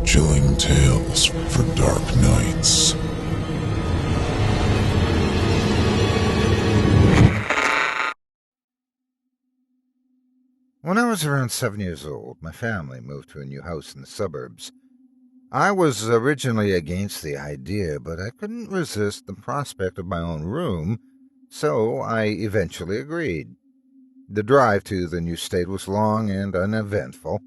chilling tales for dark nights. When I was around 7 years old, my family moved to a new house in the suburbs. I was originally against the idea, but I couldn't resist the prospect of my own room, so I eventually agreed. The drive to the new state was long and uneventful.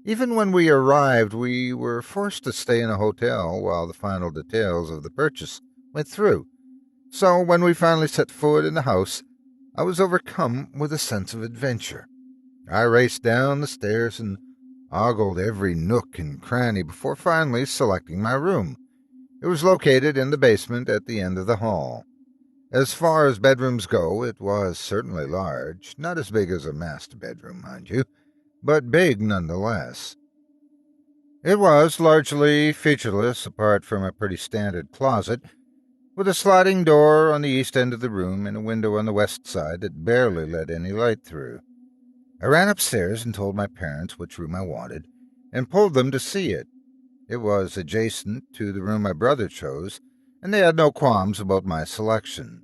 Even when we arrived, we were forced to stay in a hotel while the final details of the purchase went through. So when we finally set foot in the house, I was overcome with a sense of adventure. I raced down the stairs and ogled every nook and cranny before finally selecting my room. It was located in the basement at the end of the hall. As far as bedrooms go, it was certainly large, not as big as a master bedroom, mind you, but big nonetheless. It was largely featureless, apart from a pretty standard closet, with a sliding door on the east end of the room and a window on the west side that barely let any light through. I ran upstairs and told my parents which room I wanted, and pulled them to see it. It was adjacent to the room my brother chose, and they had no qualms about my selection.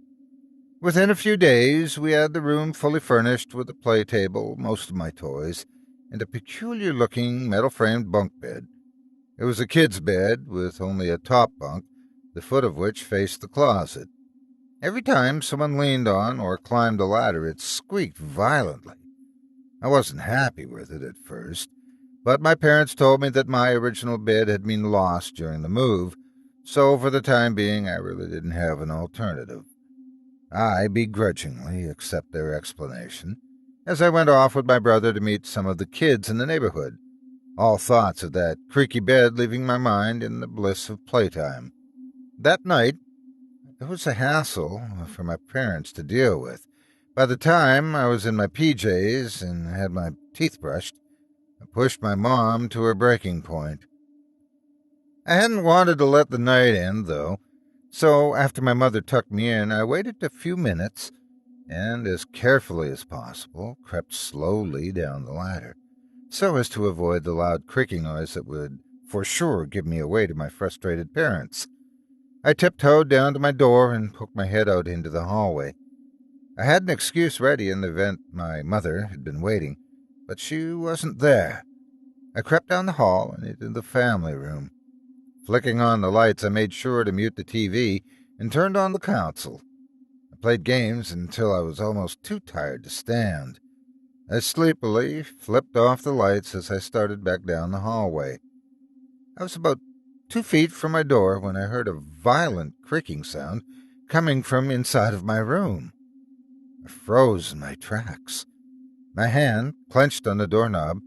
Within a few days, we had the room fully furnished with a play table, most of my toys, and a peculiar-looking metal-framed bunk bed. It was a kid's bed with only a top bunk, the foot of which faced the closet. Every time someone leaned on or climbed a ladder, it squeaked violently. I wasn't happy with it at first, but my parents told me that my original bed had been lost during the move, so for the time being I really didn't have an alternative. I begrudgingly accepted their explanation, as I went off with my brother to meet some of the kids in the neighborhood, all thoughts of that creaky bed leaving my mind in the bliss of playtime. That night, it was a hassle for my parents to deal with. By the time I was in my PJs and had my teeth brushed, I pushed my mom to her breaking point. I hadn't wanted to let the night end, though, so after my mother tucked me in, I waited a few minutes and, as carefully as possible, crept slowly down the ladder, so as to avoid the loud creaking noise that would for sure give me away to my frustrated parents. I tiptoed down to my door and poked my head out into the hallway. I had an excuse ready in the event my mother had been waiting, but she wasn't there. I crept down the hall and into the family room. Flicking on the lights, I made sure to mute the TV and turned on the console. I played games until I was almost too tired to stand. I sleepily flipped off the lights as I started back down the hallway. I was about 2 feet from my door when I heard a violent creaking sound coming from inside of my room. I froze in my tracks. My hand clenched on the doorknob,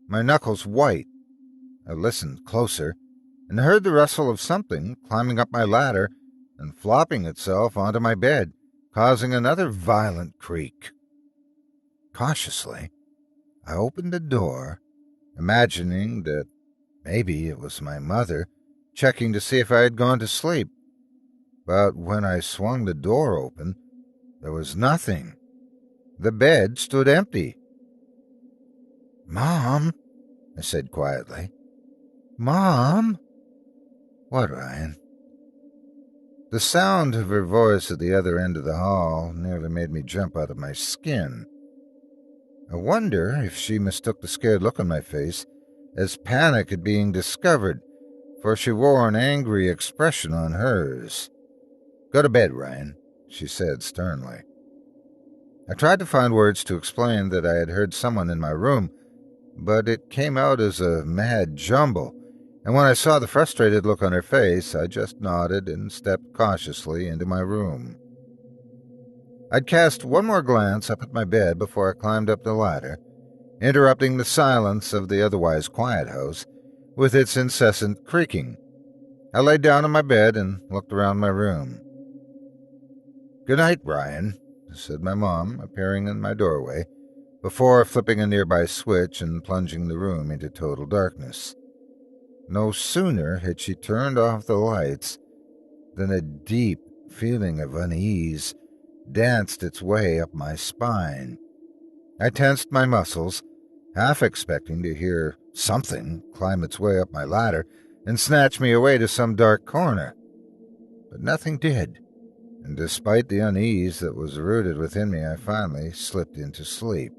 my knuckles white. I listened closer and heard the rustle of something climbing up my ladder and flopping itself onto my bed, causing another violent creak. Cautiously, I opened the door, imagining that maybe it was my mother checking to see if I had gone to sleep. But when I swung the door open, there was nothing. The bed stood empty. "Mom," I said quietly. "Mom?" "What, Ryan?" The sound of her voice at the other end of the hall nearly made me jump out of my skin. I wonder if she mistook the scared look on my face as panic at being discovered, for she wore an angry expression on hers. "Go to bed, Ryan," she said sternly. I tried to find words to explain that I had heard someone in my room, but it came out as a mad jumble, and when I saw the frustrated look on her face, I just nodded and stepped cautiously into my room. I'd cast one more glance up at my bed before I climbed up the ladder, interrupting the silence of the otherwise quiet house with its incessant creaking. I lay down on my bed and looked around my room. "Good night, Ryan," said my mom, appearing in my doorway, before flipping a nearby switch and plunging the room into total darkness. No sooner had she turned off the lights than a deep feeling of unease danced its way up my spine. I tensed my muscles, half expecting to hear something climb its way up my ladder, and snatch me away to some dark corner. But nothing did, and despite the unease that was rooted within me, I finally slipped into sleep.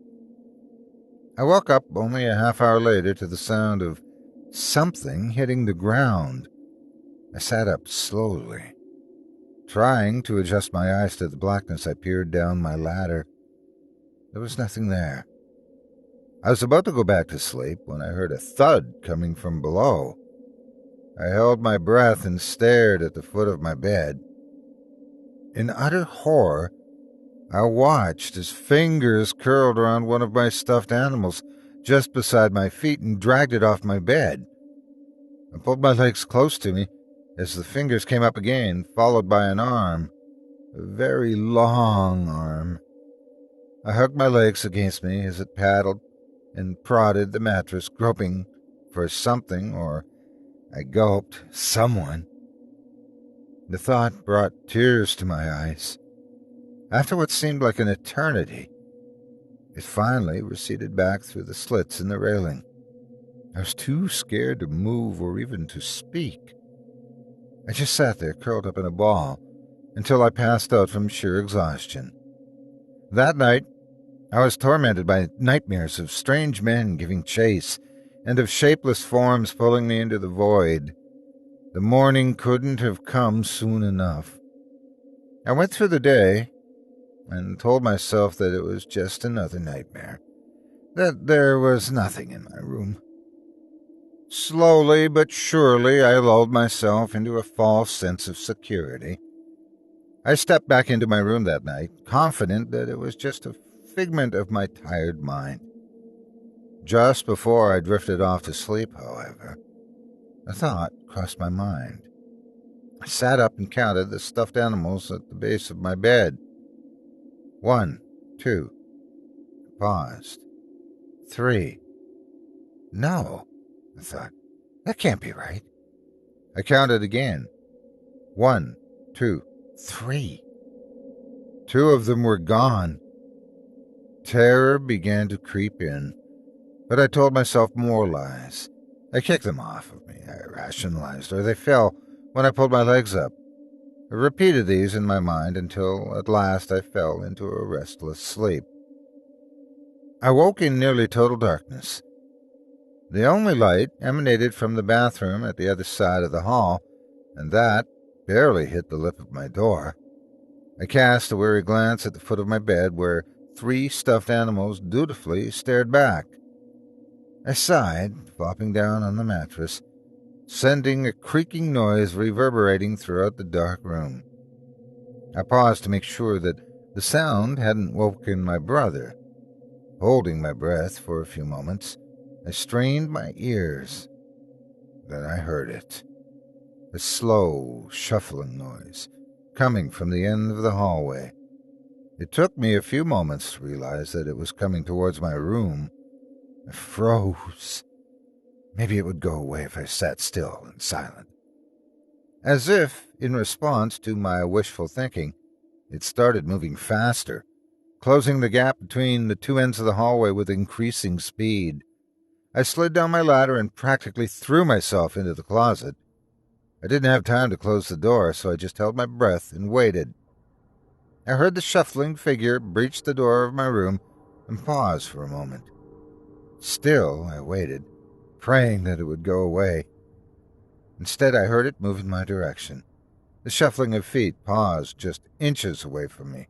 I woke up only a half hour later to the sound of something hitting the ground. I sat up slowly. Trying to adjust my eyes to the blackness, I peered down my ladder. There was nothing there. I was about to go back to sleep when I heard a thud coming from below. I held my breath and stared at the foot of my bed. In utter horror, I watched as fingers curled around one of my stuffed animals just beside my feet and dragged it off my bed. I pulled my legs close to me as the fingers came up again, followed by an arm, a very long arm. I hugged my legs against me as it paddled and prodded the mattress, groping for something, or I gulped, someone. The thought brought tears to my eyes. After what seemed like an eternity, it finally receded back through the slits in the railing. I was too scared to move or even to speak. I just sat there curled up in a ball until I passed out from sheer exhaustion. That night, I was tormented by nightmares of strange men giving chase and of shapeless forms pulling me into the void. The morning couldn't have come soon enough. I went through the day and told myself that it was just another nightmare, that there was nothing in my room. Slowly but surely, I lulled myself into a false sense of security. I stepped back into my room that night, confident that it was just a figment of my tired mind. Just before I drifted off to sleep, however, a thought crossed my mind. I sat up and counted the stuffed animals at the base of my bed. 1, 2. I paused. 3. No, I thought. That can't be right. I counted again. 1, 2, 3. 2 of them were gone. Terror began to creep in, but I told myself more lies. I kicked them off of me, I rationalized, or they fell when I pulled my legs up. I repeated these in my mind until at last I fell into a restless sleep. I woke in nearly total darkness. The only light emanated from the bathroom at the other side of the hall, and that barely hit the lip of my door. I cast a weary glance at the foot of my bed where 3 stuffed animals dutifully stared back. I sighed, flopping down on the mattress, sending a creaking noise reverberating throughout the dark room. I paused to make sure that the sound hadn't woken my brother. Holding my breath for a few moments, I strained my ears. Then I heard it. A slow, shuffling noise, coming from the end of the hallway. It took me a few moments to realize that it was coming towards my room. I froze. Maybe it would go away if I sat still and silent. As if, in response to my wishful thinking, it started moving faster, closing the gap between the 2 ends of the hallway with increasing speed. I slid down my ladder and practically threw myself into the closet. I didn't have time to close the door, so I just held my breath and waited. I heard the shuffling figure breach the door of my room and pause for a moment. Still, I waited, praying that it would go away. Instead, I heard it move in my direction. The shuffling of feet paused just inches away from me.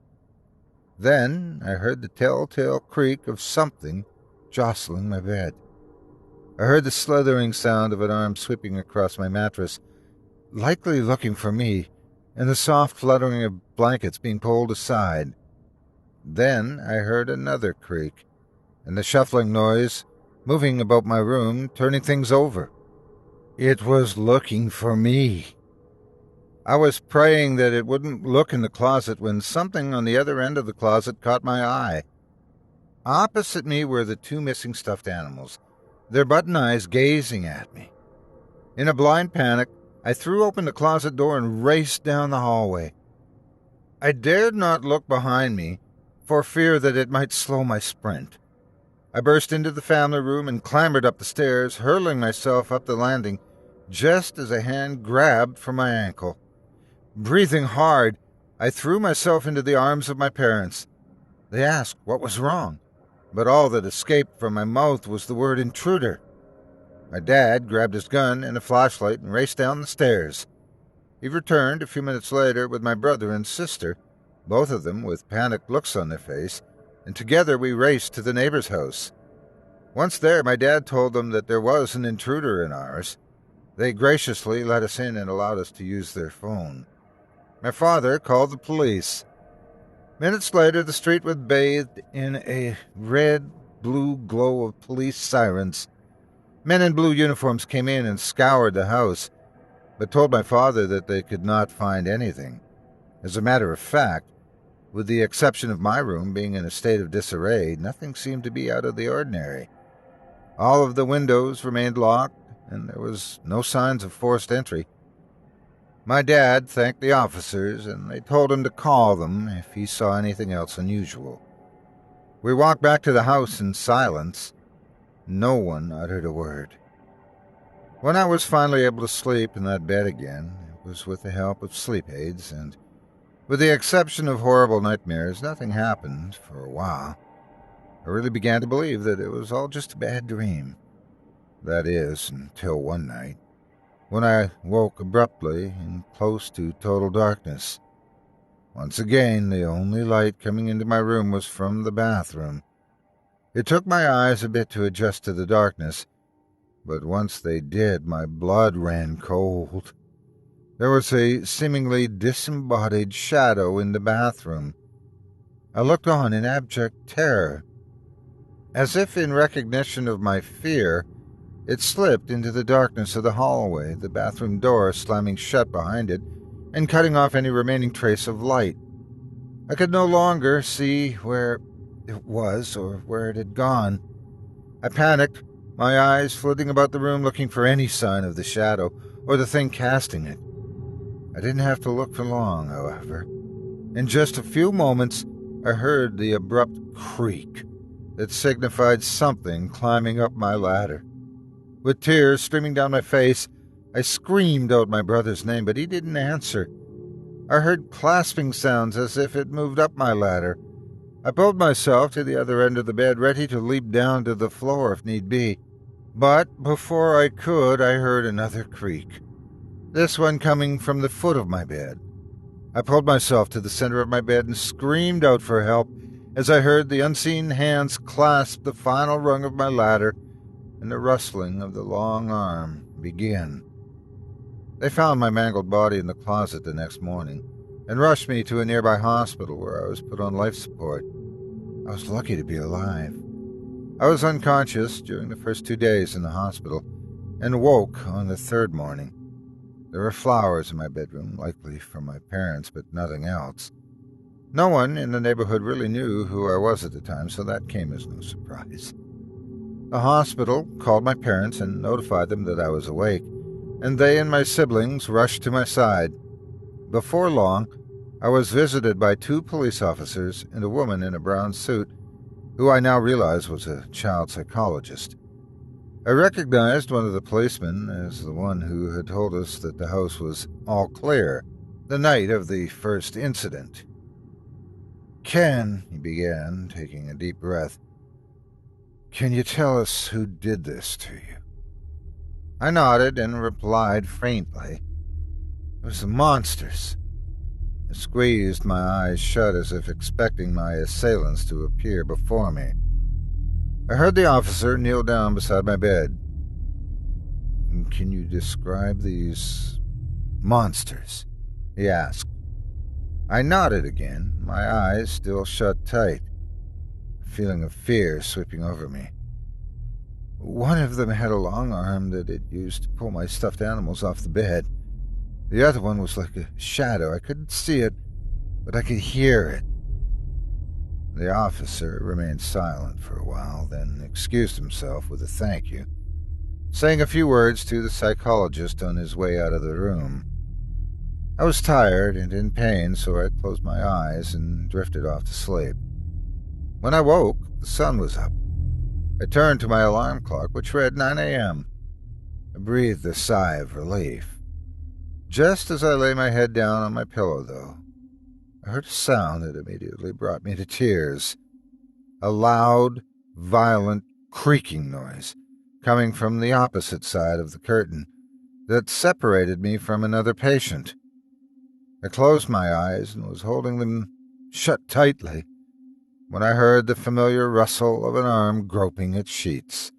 Then I heard the telltale creak of something jostling my bed. I heard the slithering sound of an arm sweeping across my mattress, likely looking for me, and the soft fluttering of blankets being pulled aside. Then I heard another creak, and the shuffling noise, moving about my room, turning things over. It was looking for me. I was praying that it wouldn't look in the closet when something on the other end of the closet caught my eye. Opposite me were the 2 missing stuffed animals, their button eyes gazing at me. In a blind panic, I threw open the closet door and raced down the hallway. I dared not look behind me for fear that it might slow my sprint. I burst into the family room and clambered up the stairs, hurling myself up the landing just as a hand grabbed for my ankle. Breathing hard, I threw myself into the arms of my parents. They asked what was wrong, but all that escaped from my mouth was the word intruder. My dad grabbed his gun and a flashlight and raced down the stairs. He returned a few minutes later with my brother and sister, both of them with panicked looks on their face, and together we raced to the neighbor's house. Once there, my dad told them that there was an intruder in ours. They graciously let us in and allowed us to use their phone. My father called the police. Minutes later, the street was bathed in a red-blue glow of police sirens. Men in blue uniforms came in and scoured the house, but told my father that they could not find anything. As a matter of fact, with the exception of my room being in a state of disarray, nothing seemed to be out of the ordinary. All of the windows remained locked, and there was no signs of forced entry. My dad thanked the officers, and they told him to call them if he saw anything else unusual. We walked back to the house in silence. No one uttered a word. When I was finally able to sleep in that bed again, it was with the help of sleep aids, and with the exception of horrible nightmares, nothing happened for a while. I really began to believe that it was all just a bad dream. That is, until one night, when I woke abruptly in close to total darkness. Once again, the only light coming into my room was from the bathroom. It took my eyes a bit to adjust to the darkness, but once they did, my blood ran cold. There was a seemingly disembodied shadow in the bathroom. I looked on in abject terror. As if in recognition of my fear, it slipped into the darkness of the hallway, the bathroom door slamming shut behind it and cutting off any remaining trace of light. I could no longer see where it was or where it had gone. I panicked, my eyes flitting about the room looking for any sign of the shadow or the thing casting it. I didn't have to look for long, however. In just a few moments, I heard the abrupt creak that signified something climbing up my ladder. With tears streaming down my face, I screamed out my brother's name, but he didn't answer. I heard clasping sounds as if it moved up my ladder. I pulled myself to the other end of the bed, ready to leap down to the floor if need be. But before I could, I heard another creak, this one coming from the foot of my bed. I pulled myself to the center of my bed and screamed out for help as I heard the unseen hands clasp the final rung of my ladder and the rustling of the long arm begin. They found my mangled body in the closet the next morning and rushed me to a nearby hospital where I was put on life support. I was lucky to be alive. I was unconscious during the first 2 days in the hospital and woke on the third morning. There were flowers in my bedroom, likely from my parents, but nothing else. No one in the neighborhood really knew who I was at the time, so that came as no surprise. The hospital called my parents and notified them that I was awake, and they and my siblings rushed to my side. Before long, I was visited by 2 police officers and a woman in a brown suit, who I now realize was a child psychologist. I recognized one of the policemen as the one who had told us that the house was all clear the night of the first incident. "Ken," he began, taking a deep breath, "can you tell us who did this to you?" I nodded and replied faintly, "It was the monsters." I squeezed my eyes shut as if expecting my assailants to appear before me. I heard the officer kneel down beside my bed. "Can you describe these monsters?" he asked. I nodded again, my eyes still shut tight, a feeling of fear sweeping over me. "One of them had a long arm that it used to pull my stuffed animals off the bed. The other one was like a shadow. I couldn't see it, but I could hear it." The officer remained silent for a while, then excused himself with a thank you, saying a few words to the psychologist on his way out of the room. I was tired and in pain, so I closed my eyes and drifted off to sleep. When I woke, the sun was up. I turned to my alarm clock, which read 9 a.m. I breathed a sigh of relief. Just as I lay my head down on my pillow, though, I heard a sound that immediately brought me to tears. A loud, violent creaking noise coming from the opposite side of the curtain that separated me from another patient. I closed my eyes and was holding them shut tightly when I heard the familiar rustle of an arm groping its sheets.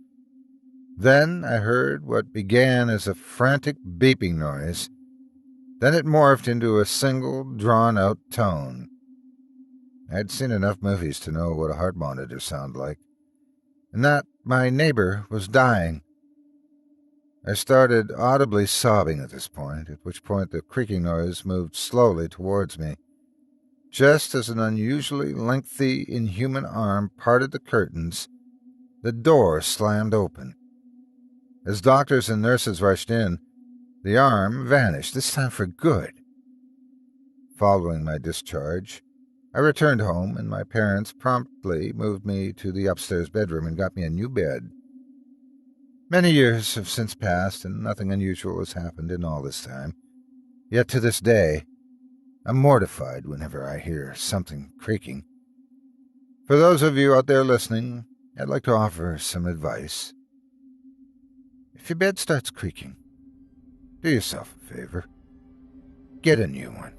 Then I heard what began as a frantic beeping noise. Then it morphed into a single, drawn-out tone. I'd seen enough movies to know what a heart monitor sounded like, and that my neighbor was dying. I started audibly sobbing at this point, at which point the creaking noise moved slowly towards me. Just as an unusually lengthy, inhuman arm parted the curtains, the door slammed open. As doctors and nurses rushed in, the arm vanished, this time for good. Following my discharge, I returned home, and my parents promptly moved me to the upstairs bedroom and got me a new bed. Many years have since passed, and nothing unusual has happened in all this time. Yet to this day, I'm mortified whenever I hear something creaking. For those of you out there listening, I'd like to offer some advice. If your bed starts creaking, do yourself a favor. Get a new one.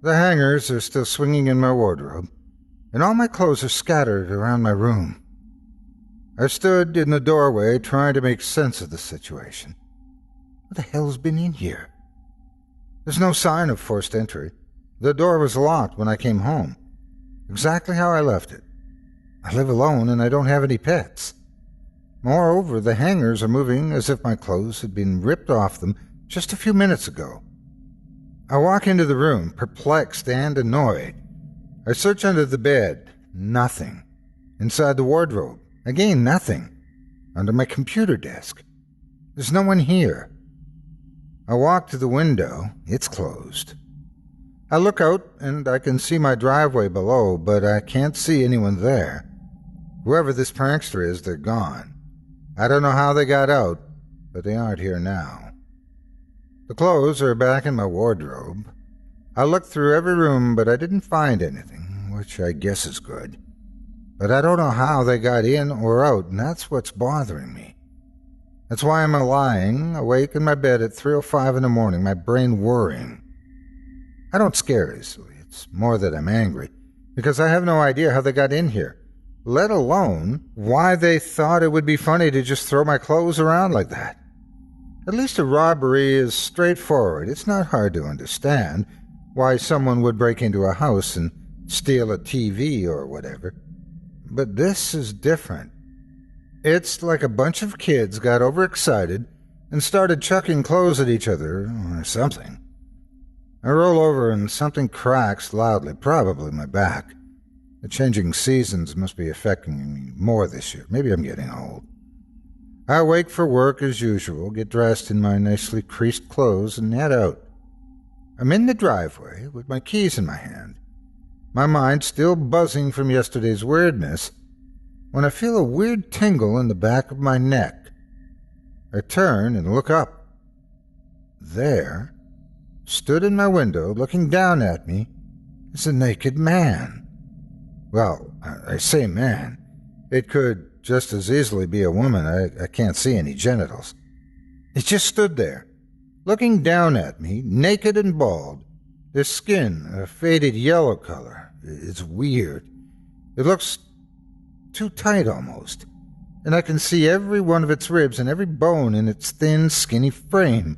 The hangers are still swinging in my wardrobe, and all my clothes are scattered around my room. I stood in the doorway trying to make sense of the situation. What the hell's been in here? There's no sign of forced entry. The door was locked when I came home, exactly how I left it. I live alone and I don't have any pets. Moreover, the hangers are moving as if my clothes had been ripped off them just a few minutes ago. I walk into the room, perplexed and annoyed. I search under the bed. Nothing. Inside the wardrobe. Again, nothing. Under my computer desk. There's no one here. I walk to the window. It's closed. I look out, and I can see my driveway below, but I can't see anyone there. Whoever this prankster is, they're gone. I don't know how they got out, but they aren't here now. The clothes are back in my wardrobe. I looked through every room, but I didn't find anything, which I guess is good. But I don't know how they got in or out, and that's what's bothering me. That's why I'm lying awake in my bed at 3:05 in the morning, my brain worrying. I don't scare easily. It's more that I'm angry, because I have no idea how they got in here, let alone why they thought it would be funny to just throw my clothes around like that. At least a robbery is straightforward. It's not hard to understand why someone would break into a house and steal a TV or whatever. But this is different. It's like a bunch of kids got overexcited and started chucking clothes at each other or something. I roll over and something cracks loudly, probably my back. The changing seasons must be affecting me more this year. Maybe I'm getting old. I wake for work as usual, get dressed in my nicely creased clothes, and head out. I'm in the driveway with my keys in my hand, my mind still buzzing from yesterday's weirdness, when I feel a weird tingle in the back of my neck. I turn and look up. There, stood in my window, looking down at me, is a naked man. Well, I say man. It could just as easily be a woman. I can't see any genitals. It just stood there, looking down at me, naked and bald. His skin, a faded yellow color. It's weird. It looks too tight almost, and I can see every one of its ribs and every bone in its thin, skinny frame.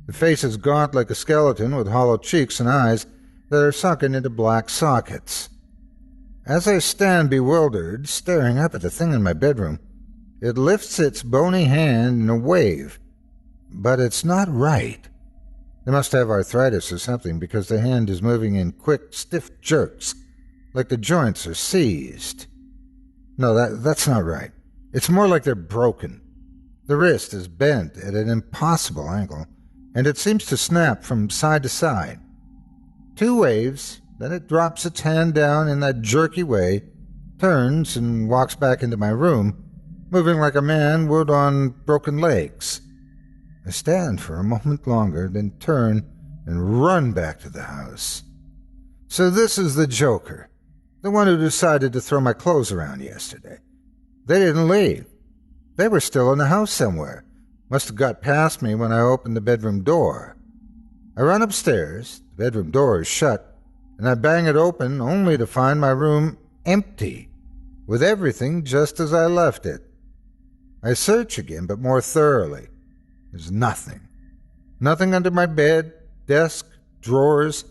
The face is gaunt like a skeleton with hollow cheeks and eyes that are sunken into black sockets. As I stand bewildered, staring up at the thing in my bedroom, it lifts its bony hand in a wave. But it's not right. They must have arthritis or something, because the hand is moving in quick, stiff jerks, like the joints are seized. No, that's not right. It's more like they're broken. The wrist is bent at an impossible angle, and it seems to snap from side to side. 2 waves, then it drops its hand down in that jerky way, turns and walks back into my room, moving like a man would on broken legs. I stand for a moment longer, then turn and run back to the house. So this is the Joker, the one who decided to throw my clothes around yesterday. They didn't leave. They were still in the house somewhere. Must have got past me when I opened the bedroom door. I run upstairs, the bedroom door is shut, and I bang it open only to find my room empty, with everything just as I left it. I search again, but more thoroughly. There's nothing. Nothing under my bed, desk, drawers,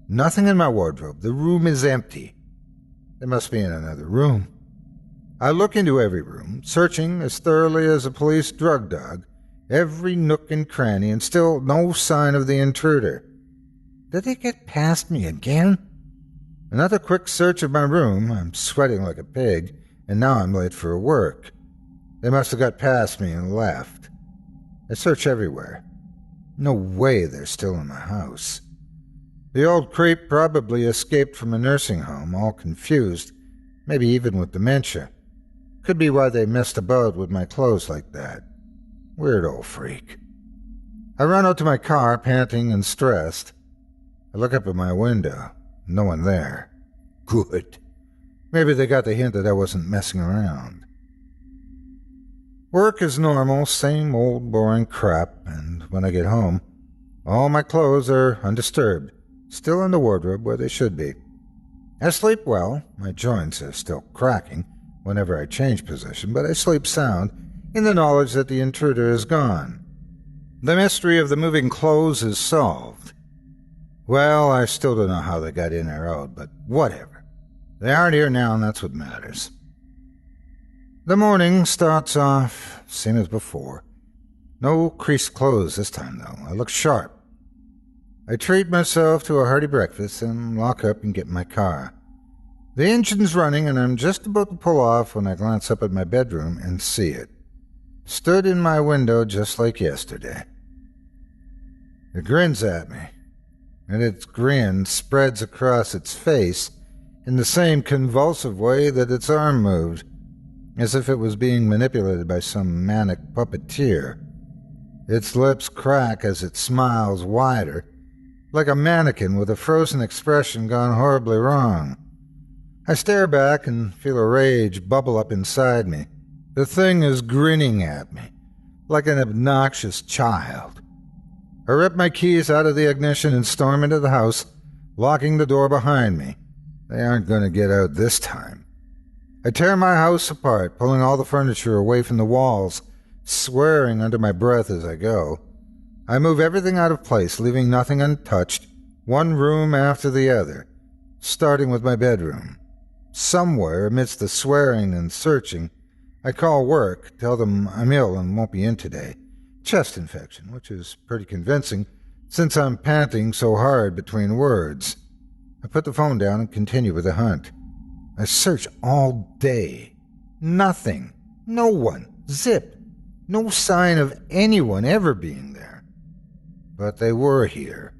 nothing in my wardrobe. The room is empty. They must be in another room. I look into every room, searching as thoroughly as a police drug dog, every nook and cranny, and still no sign of the intruder. Did they get past me again? Another quick search of my room. I'm sweating like a pig, and now I'm late for work. They must have got past me and left. I search everywhere. No way they're still in my house. The old creep probably escaped from a nursing home, all confused, maybe even with dementia. Could be why they messed about with my clothes like that. Weird old freak. I run out to my car, panting and stressed. I look up at my window. No one there. Good. Maybe they got the hint that I wasn't messing around. Work is normal, same old boring crap, and when I get home, all my clothes are undisturbed, still in the wardrobe where they should be. I sleep well. My joints are still cracking whenever I change position, but I sleep sound in the knowledge that the intruder is gone. The mystery of the moving clothes is solved. Well, I still don't know how they got in or out, but whatever. They aren't here now, and that's what matters. The morning starts off, same as before. No creased clothes this time, though. I look sharp. I treat myself to a hearty breakfast and lock up and get in my car. The engine's running, and I'm just about to pull off when I glance up at my bedroom and see it. Stood in my window just like yesterday. It grins at me, and its grin spreads across its face in the same convulsive way that its arm moved, as if it was being manipulated by some manic puppeteer. Its lips crack as it smiles wider, like a mannequin with a frozen expression gone horribly wrong. I stare back and feel a rage bubble up inside me. The thing is grinning at me, like an obnoxious child. I rip my keys out of the ignition and storm into the house, locking the door behind me. They aren't going to get out this time. I tear my house apart, pulling all the furniture away from the walls, swearing under my breath as I go. I move everything out of place, leaving nothing untouched, one room after the other, starting with my bedroom. Somewhere, amidst the swearing and searching, I call work, tell them I'm ill and won't be in today. Chest infection, which is pretty convincing, since I'm panting so hard between words. I put the phone down and continue with the hunt. I search all day. Nothing. No one. Zip. No sign of anyone ever being there. But they were here.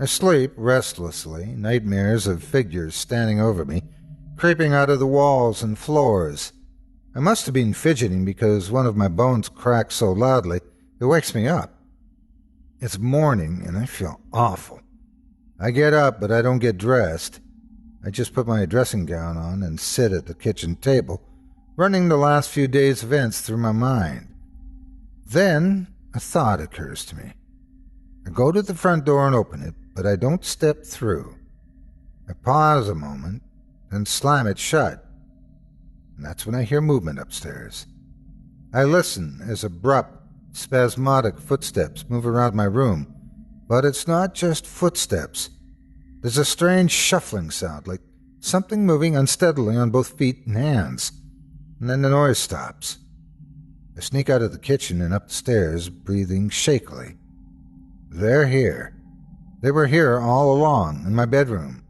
I sleep restlessly, nightmares of figures standing over me, creeping out of the walls and floors. I must have been fidgeting because one of my bones cracked so loudly it wakes me up. It's morning and I feel awful. I get up, but I don't get dressed. I just put my dressing gown on and sit at the kitchen table, running the last few days' events through my mind. Then a thought occurs to me. I go to the front door and open it, but I don't step through. I pause a moment, then slam it shut. And that's when I hear movement upstairs. I listen as abrupt, spasmodic footsteps move around my room, but it's not just footsteps. There's a strange shuffling sound, like something moving unsteadily on both feet and hands, and then the noise stops. I sneak out of the kitchen and up the stairs, breathing shakily. They're here. They were here all along, in my bedroom.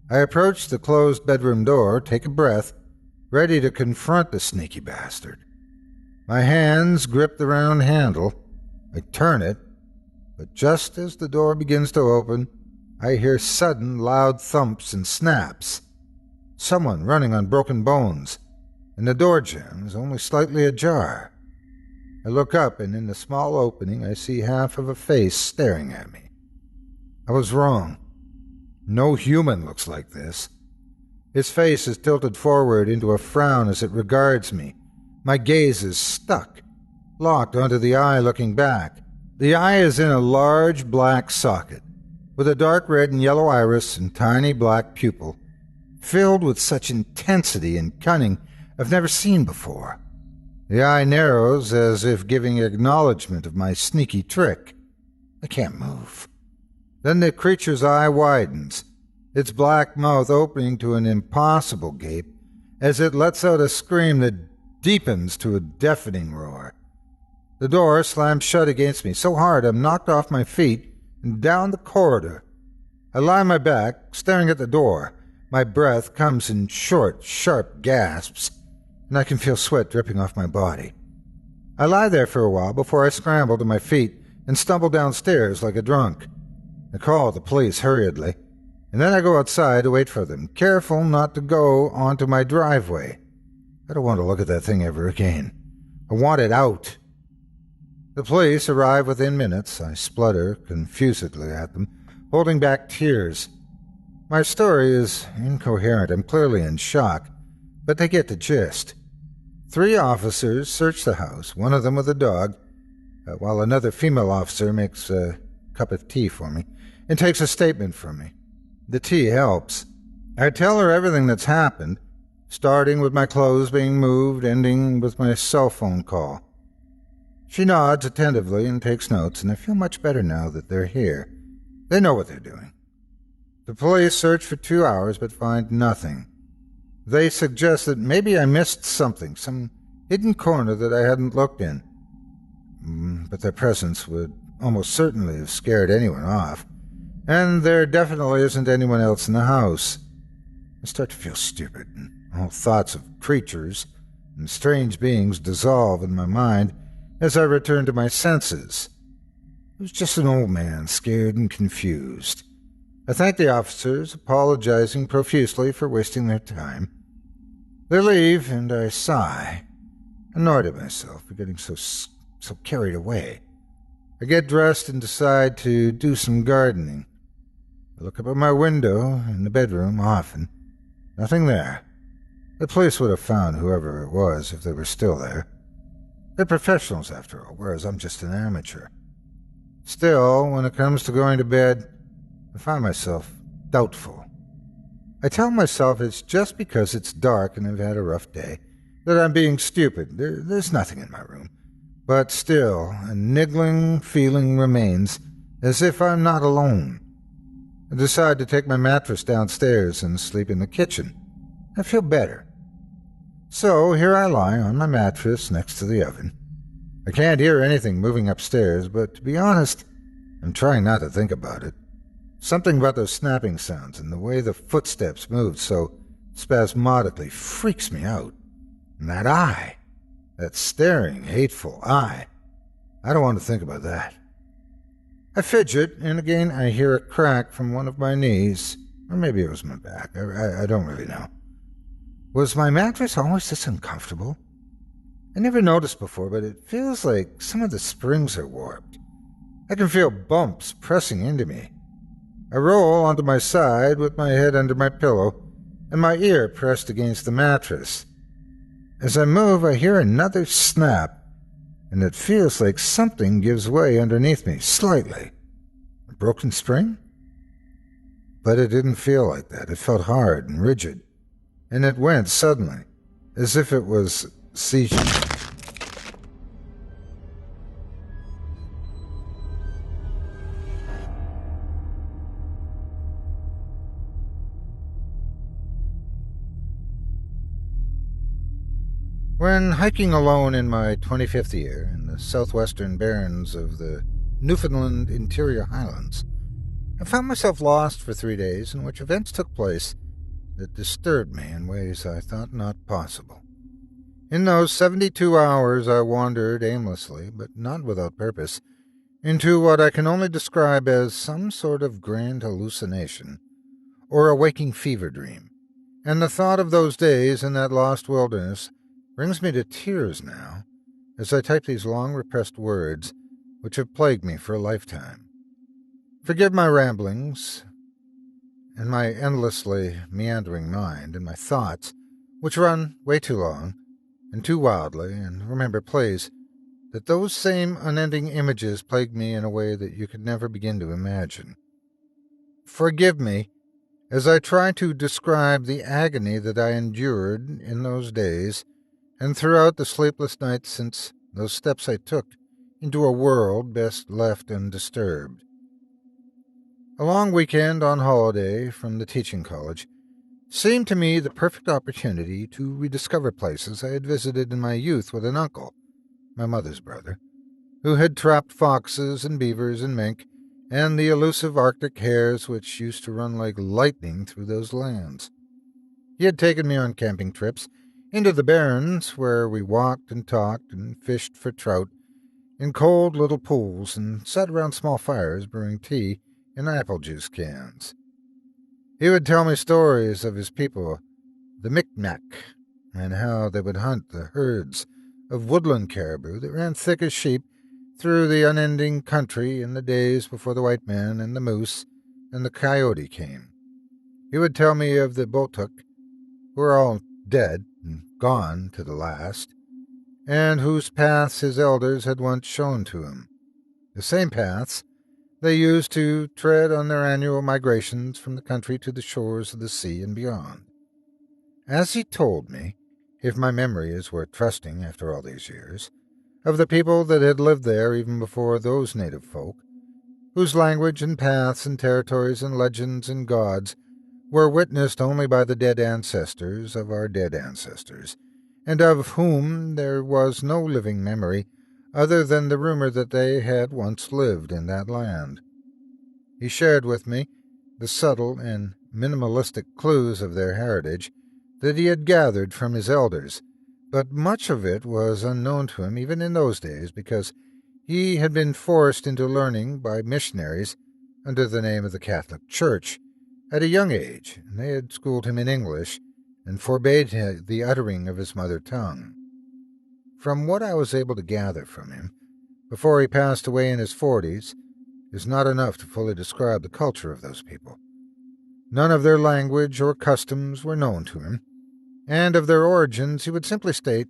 I approach the closed bedroom door, take a breath, ready to confront the sneaky bastard. My hands grip the round handle. I turn it, but just as the door begins to open, I hear sudden loud thumps and snaps. Someone running on broken bones, and the door jamb is only slightly ajar. I look up, and in the small opening I see half of a face staring at me. I was wrong. No human looks like this. His face is tilted forward into a frown as it regards me. My gaze is stuck, locked onto the eye looking back. The eye is in a large black socket, with a dark red and yellow iris and tiny black pupil, filled with such intensity and cunning I've never seen before. The eye narrows as if giving acknowledgement of my sneaky trick. I can't move. Then the creature's eye widens, its black mouth opening to an impossible gape as it lets out a scream that deepens to a deafening roar. The door slams shut against me so hard I'm knocked off my feet and down the corridor. I lie on my back, staring at the door. My breath comes in short, sharp gasps, and I can feel sweat dripping off my body. I lie there for a while before I scramble to my feet and stumble downstairs like a drunk. I call the police hurriedly, and then I go outside to wait for them, careful not to go onto my driveway. I don't want to look at that thing ever again. I want it out. The police arrive within minutes. I splutter confusedly at them, holding back tears. My story is incoherent. I'm clearly in shock, but they get the gist. 3 officers search the house, one of them with a dog, while another female officer makes a cup of tea for me and takes a statement from me. The tea helps. I tell her everything that's happened, starting with my clothes being moved, ending with my cell phone call. She nods attentively and takes notes, and I feel much better now that they're here. They know what they're doing. The police search for 2 hours but find nothing. They suggest that maybe I missed something, some hidden corner that I hadn't looked in. But their presence would almost certainly have scared anyone off, and there definitely isn't anyone else in the house. I start to feel stupid, and all thoughts of creatures and strange beings dissolve in my mind as I return to my senses. It was just an old man, scared and confused. I thank the officers, apologizing profusely for wasting their time. They leave, and I sigh, annoyed at myself for getting so carried away. I get dressed and decide to do some gardening. I look up at my window in the bedroom often. Nothing there. The police would have found whoever it was if they were still there. They're professionals, after all, whereas I'm just an amateur. Still, when it comes to going to bed, I find myself doubtful. I tell myself it's just because it's dark and I've had a rough day that I'm being stupid. There's nothing in my room. But still, a niggling feeling remains, as if I'm not alone. I decide to take my mattress downstairs and sleep in the kitchen. I feel better. So here I lie on my mattress next to the oven. I can't hear anything moving upstairs, but to be honest, I'm trying not to think about it. Something about those snapping sounds and the way the footsteps moved so spasmodically freaks me out. And that eye, that staring, hateful eye, I don't want to think about that. I fidget, and again I hear a crack from one of my knees, or maybe it was my back. I don't really know. Was my mattress always this uncomfortable? I never noticed before, but it feels like some of the springs are warped. I can feel bumps pressing into me. I roll onto my side with my head under my pillow and my ear pressed against the mattress. As I move, I hear another snap, and it feels like something gives way underneath me, slightly. A broken spring? But it didn't feel like that. It felt hard and rigid, and it went suddenly, as if it was seizure. When hiking alone in my 25th year in the southwestern barrens of the Newfoundland interior highlands, I found myself lost for 3 days in which events took place that disturbed me in ways I thought not possible. In those 72 hours I wandered aimlessly, but not without purpose, into what I can only describe as some sort of grand hallucination or a waking fever dream. And the thought of those days in that lost wilderness brings me to tears now as I type these long repressed words which have plagued me for a lifetime. Forgive my ramblings and my endlessly meandering mind and my thoughts, which run way too long and too wildly, and remember, please, that those same unending images plague me in a way that you could never begin to imagine. Forgive me as I try to describe the agony that I endured in those days and throughout the sleepless nights since those steps I took into a world best left undisturbed. A long weekend on holiday from the teaching college seemed to me the perfect opportunity to rediscover places I had visited in my youth with an uncle, my mother's brother, who had trapped foxes and beavers and mink and the elusive Arctic hares which used to run like lightning through those lands. He had taken me on camping trips into the barrens where we walked and talked and fished for trout in cold little pools and sat around small fires brewing tea in apple juice cans. He would tell me stories of his people, the Micmac, and how they would hunt the herds of woodland caribou that ran thick as sheep through the unending country in the days before the white man and the moose and the coyote came. He would tell me of the Botuk, who were all dead and gone to the last, and whose paths his elders had once shown to him, the same paths they used to tread on their annual migrations from the country to the shores of the sea and beyond. As he told me, if my memory is worth trusting after all these years, of the people that had lived there even before those native folk, whose language and paths and territories and legends and gods were witnessed only by the dead ancestors of our dead ancestors, and of whom there was no living memory other than the rumor that they had once lived in that land. He shared with me the subtle and minimalistic clues of their heritage that he had gathered from his elders, but much of it was unknown to him even in those days because he had been forced into learning by missionaries under the name of the Catholic Church at a young age, and they had schooled him in English and forbade the uttering of his mother tongue. From what I was able to gather from him, before he passed away in his 40s, is not enough to fully describe the culture of those people. None of their language or customs were known to him, and of their origins he would simply state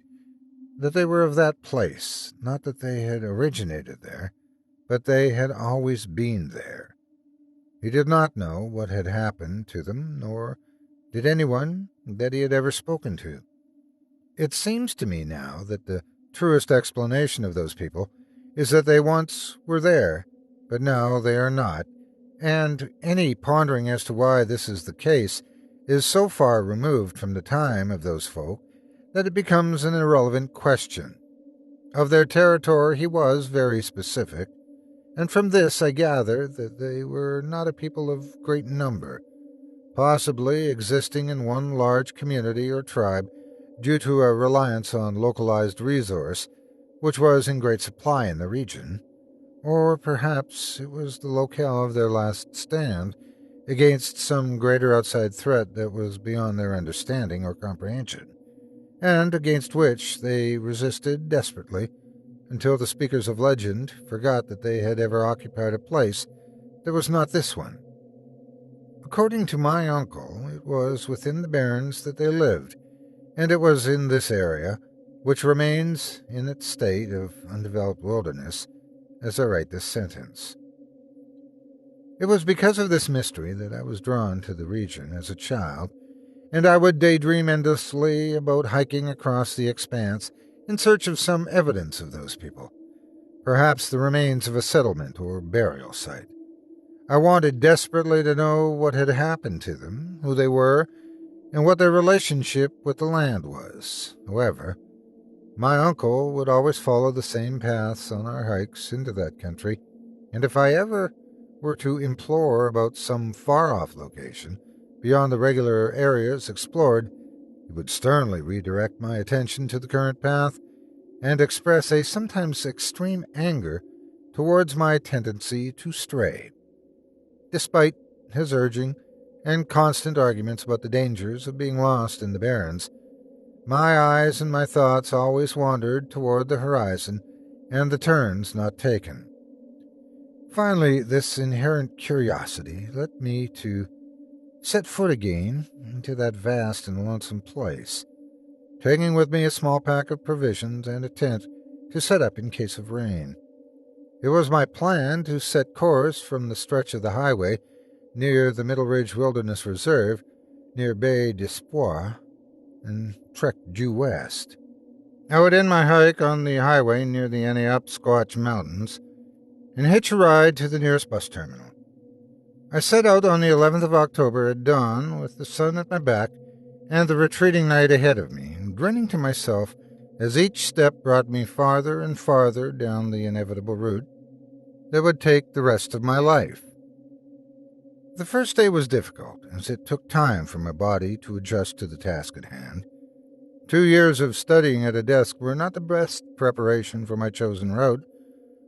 that they were of that place, not that they had originated there, but they had always been there. He did not know what had happened to them, nor did anyone that he had ever spoken to. It seems to me now that the truest explanation of those people is that they once were there, but now they are not, and any pondering as to why this is the case is so far removed from the time of those folk that it becomes an irrelevant question. Of their territory he was very specific, and from this I gather that they were not a people of great number, possibly existing in one large community or tribe due to a reliance on localized resource, which was in great supply in the region, or perhaps it was the locale of their last stand against some greater outside threat that was beyond their understanding or comprehension, and against which they resisted desperately until the speakers of legend forgot that they had ever occupied a place that was not this one. According to my uncle, it was within the barrens that they lived, and it was in this area, which remains in its state of undeveloped wilderness, as I write this sentence. It was because of this mystery that I was drawn to the region as a child, and I would daydream endlessly about hiking across the expanse in search of some evidence of those people, perhaps the remains of a settlement or burial site. I wanted desperately to know what had happened to them, who they were, and what their relationship with the land was. However, my uncle would always follow the same paths on our hikes into that country, and if I ever were to implore about some far-off location, beyond the regular areas explored, he would sternly redirect my attention to the current path and express a sometimes extreme anger towards my tendency to stray. Despite his urging and constant arguments about the dangers of being lost in the barrens, my eyes and my thoughts always wandered toward the horizon and the turns not taken. Finally, this inherent curiosity led me to set foot again into that vast and lonesome place, taking with me a small pack of provisions and a tent to set up in case of rain. It was my plan to set course from the stretch of the highway near the Middle Ridge Wilderness Reserve, near Bay d'Espoir, and trek due west. I would end my hike on the highway near the Aniapsquatch Mountains and hitch a ride to the nearest bus terminal. I set out on the 11th of October at dawn with the sun at my back and the retreating night ahead of me, and grinning to myself as each step brought me farther and farther down the inevitable route that would take the rest of my life. The first day was difficult, as it took time for my body to adjust to the task at hand. 2 years of studying at a desk were not the best preparation for my chosen route,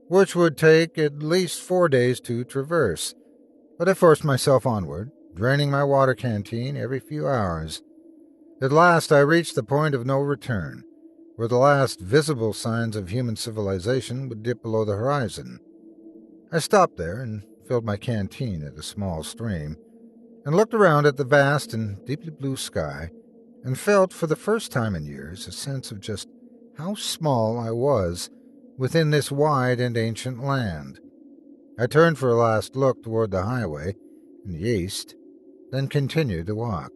which would take at least 4 days to traverse, but I forced myself onward, draining my water canteen every few hours. At last I reached the point of no return, where the last visible signs of human civilization would dip below the horizon. I stopped there and filled my canteen at a small stream, and looked around at the vast and deeply blue sky, and felt for the first time in years a sense of just how small I was within this wide and ancient land. I turned for a last look toward the highway in the east, then continued to walk.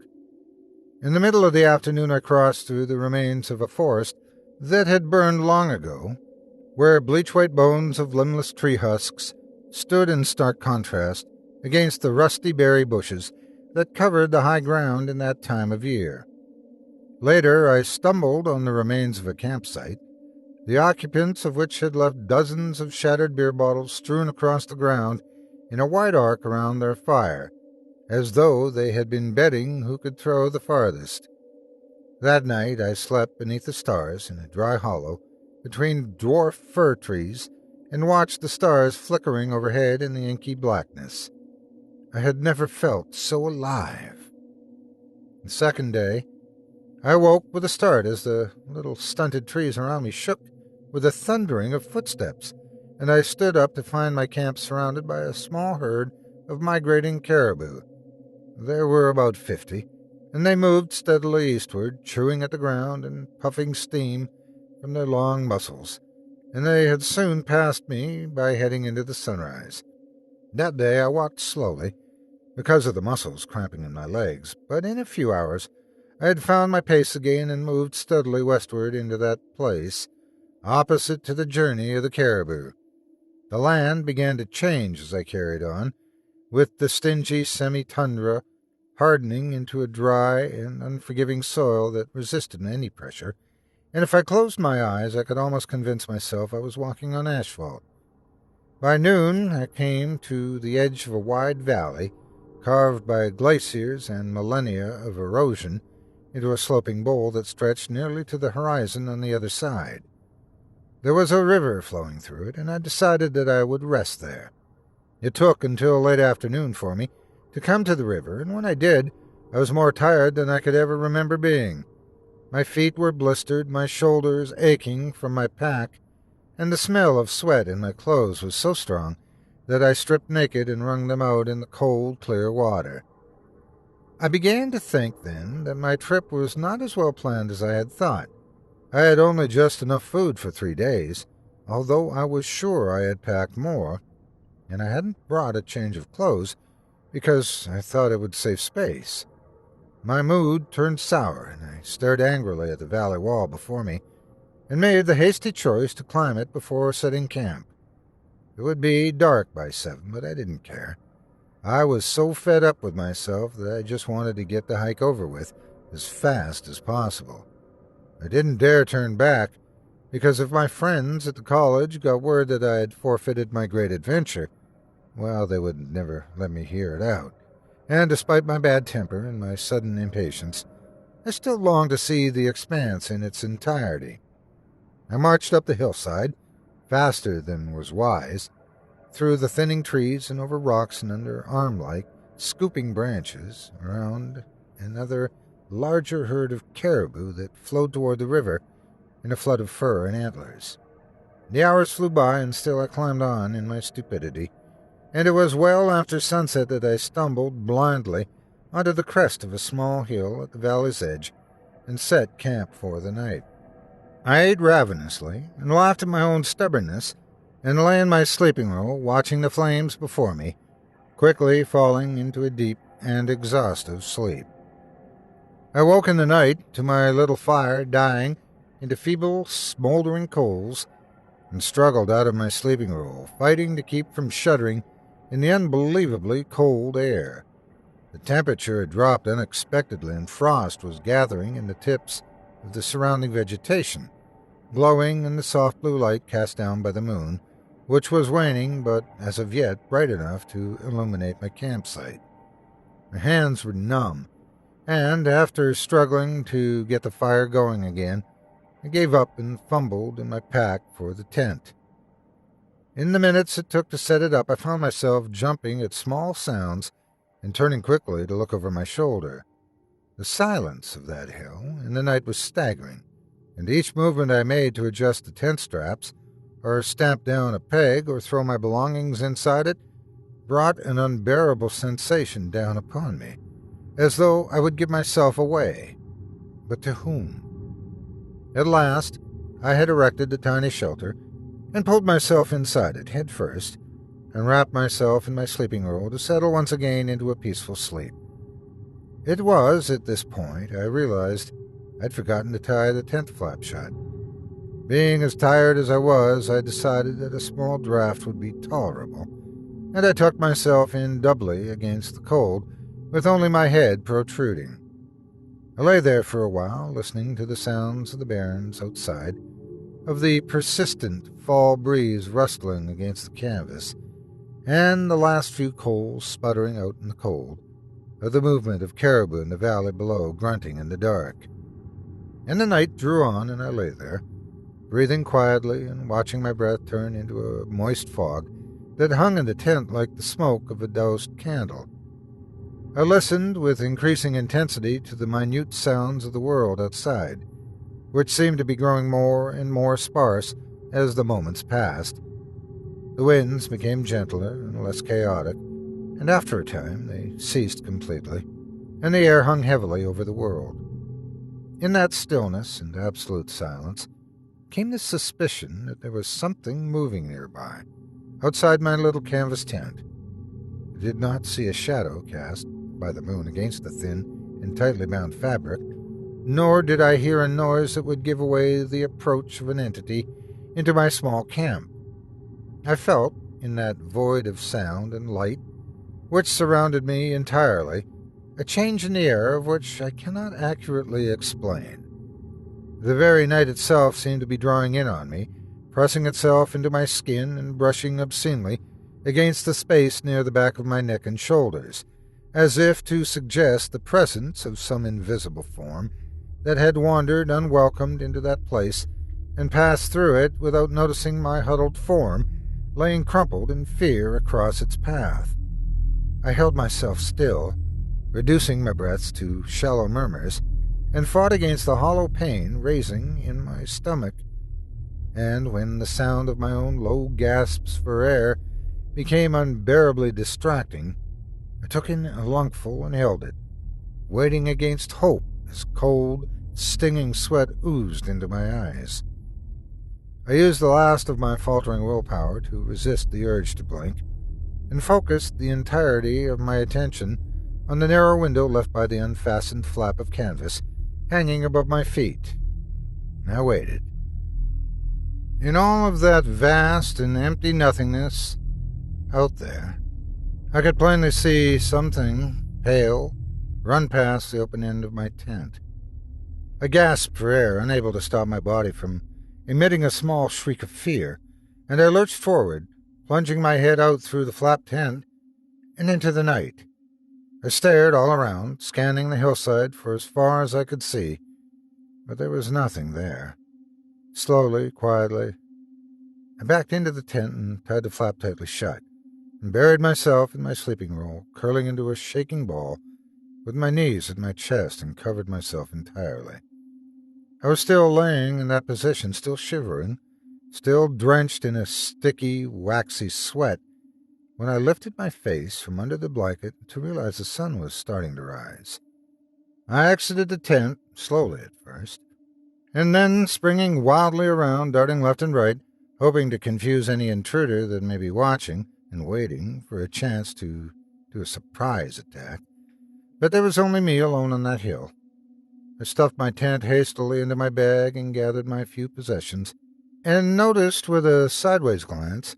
In the middle of the afternoon I crossed through the remains of a forest that had burned long ago, where bleach-white bones of limbless tree husks stood in stark contrast against the rusty berry bushes that covered the high ground in that time of year. Later I stumbled on the remains of a campsite, the occupants of which had left dozens of shattered beer bottles strewn across the ground in a wide arc around their fire, as though they had been betting who could throw the farthest. That night I slept beneath the stars in a dry hollow between dwarf fir trees and watched the stars flickering overhead in the inky blackness. I had never felt so alive. The second day, I woke with a start as the little stunted trees around me shook with a thundering of footsteps, and I stood up to find my camp surrounded by a small herd of migrating caribou. There were about 50, and they moved steadily eastward, chewing at the ground and puffing steam from their long muzzles, and they had soon passed me by heading into the sunrise. That day I walked slowly, because of the muscles cramping in my legs, but in a few hours I had found my pace again and moved steadily westward into that place, opposite to the journey of the caribou. The land began to change as I carried on, with the stingy semi-tundra hardening into a dry and unforgiving soil that resisted any pressure, and if I closed my eyes I could almost convince myself I was walking on asphalt. By noon I came to the edge of a wide valley, carved by glaciers and millennia of erosion into a sloping bowl that stretched nearly to the horizon on the other side. There was a river flowing through it, and I decided that I would rest there. It took until late afternoon for me to come to the river, and when I did, I was more tired than I could ever remember being. My feet were blistered, my shoulders aching from my pack, and the smell of sweat in my clothes was so strong that I stripped naked and wrung them out in the cold, clear water. I began to think then that my trip was not as well planned as I had thought. I had only just enough food for 3 days, although I was sure I had packed more, and I hadn't brought a change of clothes because I thought it would save space. My mood turned sour, and I stared angrily at the valley wall before me, and made the hasty choice to climb it before setting camp. It would be dark by 7, but I didn't care. I was so fed up with myself that I just wanted to get the hike over with as fast as possible. I didn't dare turn back, because if my friends at the college got word that I had forfeited my great adventure, well, they would never let me hear it out. And despite my bad temper and my sudden impatience, I still longed to see the expanse in its entirety. I marched up the hillside, faster than was wise, through the thinning trees and over rocks and under arm-like, scooping branches, around another larger herd of caribou that flowed toward the river in a flood of fur and antlers. The hours flew by, and still I climbed on in my stupidity, and it was well after sunset that I stumbled blindly onto the crest of a small hill at the valley's edge and set camp for the night. I ate ravenously and laughed at my own stubbornness and lay in my sleeping row watching the flames before me, quickly falling into a deep and exhaustive sleep. I woke in the night to my little fire dying into feeble, smoldering coals and struggled out of my sleeping row, fighting to keep from shuddering in the unbelievably cold air. The temperature had dropped unexpectedly, and frost was gathering in the tips of the surrounding vegetation, glowing in the soft blue light cast down by the moon, which was waning but, as of yet, bright enough to illuminate my campsite. My hands were numb, and after struggling to get the fire going again, I gave up and fumbled in my pack for the tent. In the minutes it took to set it up, I found myself jumping at small sounds and turning quickly to look over my shoulder. The silence of that hill in the night was staggering, and each movement I made to adjust the tent straps, or stamp down a peg, or throw my belongings inside it, brought an unbearable sensation down upon me, as though I would give myself away. But to whom? At last, I had erected the tiny shelter, and pulled myself inside it head first, and wrapped myself in my sleeping robe to settle once again into a peaceful sleep. It was at this point I realized I'd forgotten to tie the tent flap shut. Being as tired as I was, I decided that a small draft would be tolerable, and I tucked myself in doubly against the cold, with only my head protruding. I lay there for a while, listening to the sounds of the barrens outside, of the persistent fall breeze rustling against the canvas, and the last few coals sputtering out in the cold, of the movement of caribou in the valley below grunting in the dark. And the night drew on, and I lay there, breathing quietly and watching my breath turn into a moist fog that hung in the tent like the smoke of a doused candle. I listened with increasing intensity to the minute sounds of the world outside, which seemed to be growing more and more sparse as the moments passed. The winds became gentler and less chaotic, and after a time they ceased completely, and the air hung heavily over the world. In that stillness and absolute silence came the suspicion that there was something moving nearby, outside my little canvas tent. I did not see a shadow cast by the moon against the thin and tightly bound fabric, nor did I hear a noise that would give away the approach of an entity into my small camp. I felt, in that void of sound and light which surrounded me entirely, a change in the air of which I cannot accurately explain. The very night itself seemed to be drawing in on me, pressing itself into my skin and brushing obscenely against the space near the back of my neck and shoulders, as if to suggest the presence of some invisible form that had wandered unwelcomed into that place and passed through it without noticing my huddled form laying crumpled in fear across its path. I held myself still, reducing my breaths to shallow murmurs, and fought against the hollow pain raising in my stomach. And when the sound of my own low gasps for air became unbearably distracting, I took in a lungful and held it, waiting against hope as cold, stinging sweat oozed into my eyes. I used the last of my faltering willpower to resist the urge to blink, and focused the entirety of my attention on the narrow window left by the unfastened flap of canvas hanging above my feet. I waited. In all of that vast and empty nothingness out there, I could plainly see something pale run past the open end of my tent. I gasped for air, unable to stop my body from emitting a small shriek of fear, and I lurched forward, plunging my head out through the flap tent and into the night. I stared all around, scanning the hillside for as far as I could see, but there was nothing there. Slowly, quietly, I backed into the tent and tied the flap tightly shut, and buried myself in my sleeping roll, curling into a shaking ball, with my knees at my chest, and covered myself entirely. I was still laying in that position, still shivering, still drenched in a sticky, waxy sweat, when I lifted my face from under the blanket to realize the sun was starting to rise. I exited the tent, slowly at first, and then springing wildly around, darting left and right, hoping to confuse any intruder that may be watching and waiting for a chance to do a surprise attack. But there was only me alone on that hill. I stuffed my tent hastily into my bag and gathered my few possessions, and noticed with a sideways glance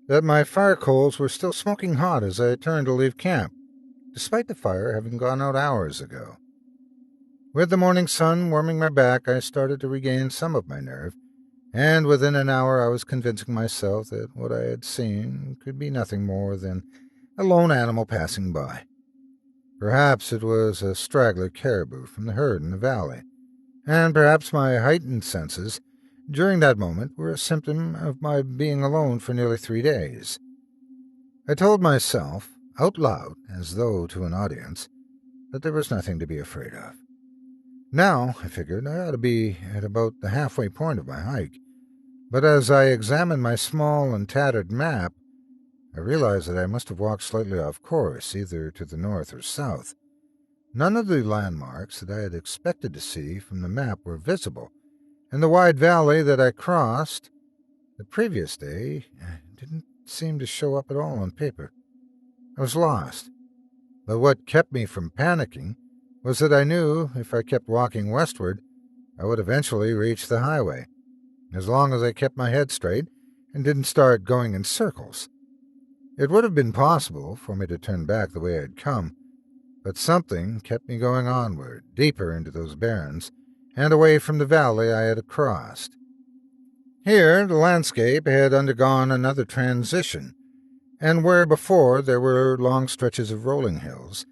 that my fire coals were still smoking hot as I turned to leave camp, despite the fire having gone out hours ago. With the morning sun warming my back, I started to regain some of my nerve, and within an hour I was convincing myself that what I had seen could be nothing more than a lone animal passing by. Perhaps it was a straggler caribou from the herd in the valley, and perhaps my heightened senses during that moment were a symptom of my being alone for nearly 3 days. I told myself, out loud, as though to an audience, that there was nothing to be afraid of. Now, I figured, I ought to be at about the halfway point of my hike, but as I examined my small and tattered map, I realized that I must have walked slightly off course, either to the north or south. None of the landmarks that I had expected to see from the map were visible, and the wide valley that I crossed the previous day didn't seem to show up at all on paper. I was lost, but what kept me from panicking was that I knew if I kept walking westward, I would eventually reach the highway, as long as I kept my head straight and didn't start going in circles. It would have been possible for me to turn back the way I had come, but something kept me going onward, deeper into those barrens, and away from the valley I had crossed. Here the landscape had undergone another transition, and where before there were long stretches of rolling hills,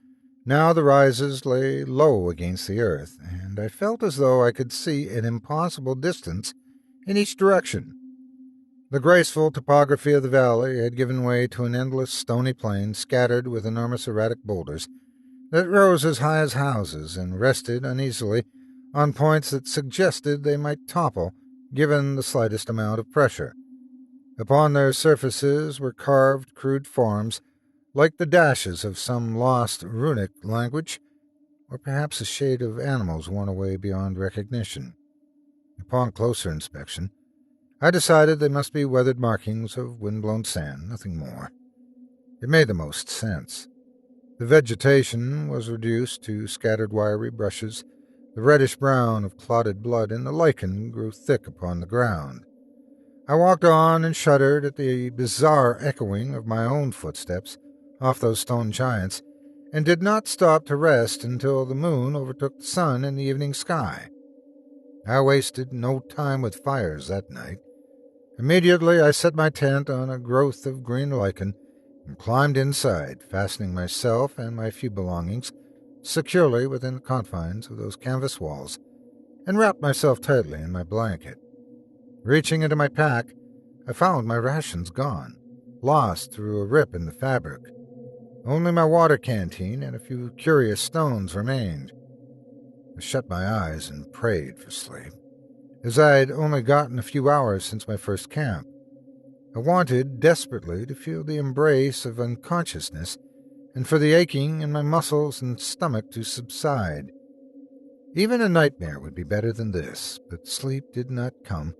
now the rises lay low against the earth, and I felt as though I could see an impossible distance in each direction. The graceful topography of the valley had given way to an endless stony plain scattered with enormous erratic boulders that rose as high as houses and rested uneasily on points that suggested they might topple given the slightest amount of pressure. Upon their surfaces were carved crude forms like the dashes of some lost runic language, or perhaps a shade of animals worn away beyond recognition. Upon closer inspection, I decided they must be weathered markings of wind-blown sand, nothing more. It made the most sense. The vegetation was reduced to scattered wiry brushes, the reddish-brown of clotted blood, and the lichen grew thick upon the ground. I walked on and shuddered at the bizarre echoing of my own footsteps off those stone giants, and did not stop to rest until the moon overtook the sun in the evening sky. I wasted no time with fires that night. Immediately I set my tent on a growth of green lichen and climbed inside, fastening myself and my few belongings securely within the confines of those canvas walls, and wrapped myself tightly in my blanket. Reaching into my pack, I found my rations gone, lost through a rip in the fabric. Only my water canteen and a few curious stones remained. I shut my eyes and prayed for sleep, as I'd only gotten a few hours since my first camp. I wanted desperately to feel the embrace of unconsciousness and for the aching in my muscles and stomach to subside. Even a nightmare would be better than this, but sleep did not come,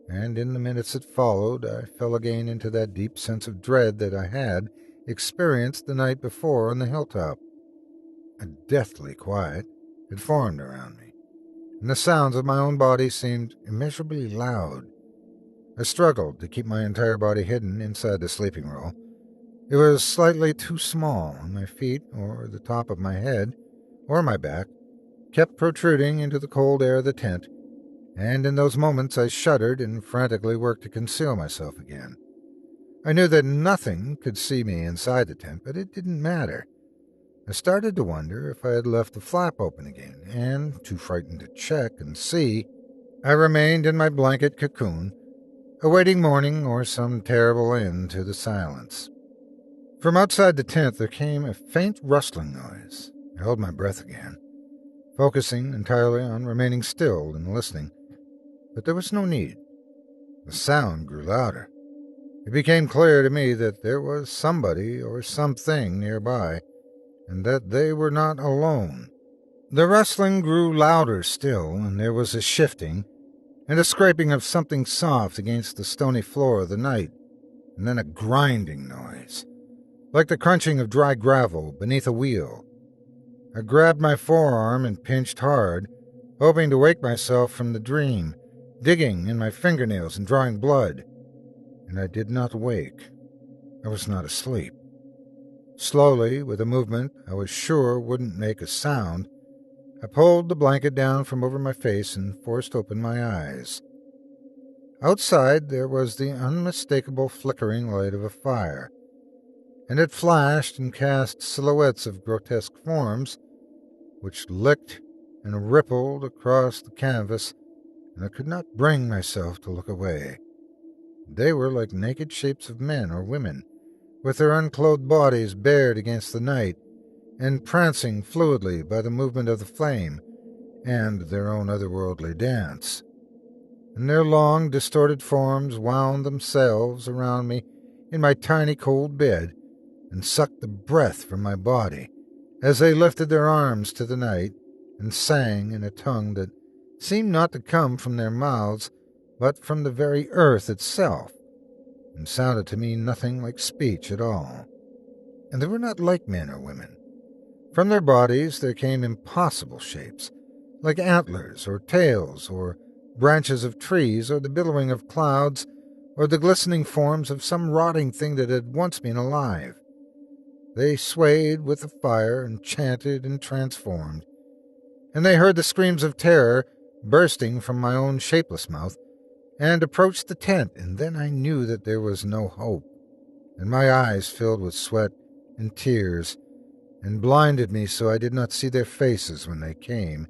and in the minutes that followed I fell again into that deep sense of dread that I had experienced the night before on the hilltop. A deathly quiet had formed around me, and the sounds of my own body seemed immeasurably loud. I struggled to keep my entire body hidden inside the sleeping roll. It was slightly too small, and my feet, or the top of my head, or my back, kept protruding into the cold air of the tent, and in those moments I shuddered and frantically worked to conceal myself again. I knew that nothing could see me inside the tent, but it didn't matter. I started to wonder if I had left the flap open again, and, too frightened to check and see, I remained in my blanket cocoon, awaiting morning or some terrible end to the silence. From outside the tent there came a faint rustling noise. I held my breath again, focusing entirely on remaining still and listening. But there was no need. The sound grew louder. It became clear to me that there was somebody or something nearby, and that they were not alone. The rustling grew louder still, and there was a shifting and a scraping of something soft against the stony floor of the night, and then a grinding noise, like the crunching of dry gravel beneath a wheel. I grabbed my forearm and pinched hard, hoping to wake myself from the dream, digging in my fingernails and drawing blood. And I did not wake. I was not asleep. Slowly, with a movement I was sure wouldn't make a sound, I pulled the blanket down from over my face and forced open my eyes. Outside there was the unmistakable flickering light of a fire, and it flashed and cast silhouettes of grotesque forms, which licked and rippled across the canvas, and I could not bring myself to look away. They were like naked shapes of men or women, with their unclothed bodies bared against the night, and prancing fluidly by the movement of the flame, and their own otherworldly dance. And their long, distorted forms wound themselves around me in my tiny cold bed, and sucked the breath from my body, as they lifted their arms to the night, and sang in a tongue that seemed not to come from their mouths, but from the very earth itself, and sounded to me nothing like speech at all. And they were not like men or women. From their bodies there came impossible shapes, like antlers or tails or branches of trees or the billowing of clouds or the glistening forms of some rotting thing that had once been alive. They swayed with the fire and chanted and transformed, and they heard the screams of terror bursting from my own shapeless mouth, and approached the tent, and then I knew that there was no hope, and my eyes filled with sweat and tears, and blinded me so I did not see their faces when they came,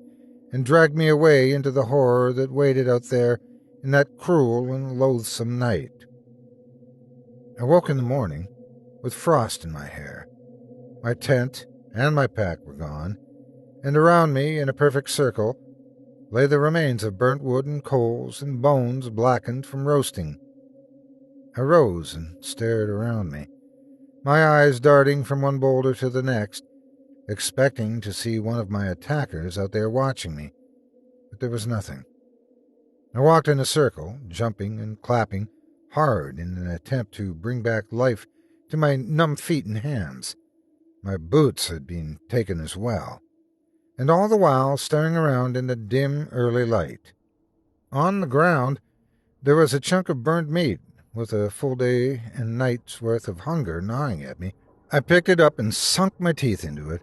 and dragged me away into the horror that waited out there in that cruel and loathsome night. I woke in the morning with frost in my hair. My tent and my pack were gone, and around me, in a perfect circle, lay the remains of burnt wood and coals and bones blackened from roasting. I rose and stared around me, my eyes darting from one boulder to the next, expecting to see one of my attackers out there watching me, but there was nothing. I walked in a circle, jumping and clapping hard in an attempt to bring back life to my numb feet and hands. My boots had been taken as well, and all the while staring around in the dim early light. On the ground there was a chunk of burned meat, with a full day and night's worth of hunger gnawing at me. I picked it up and sunk my teeth into it,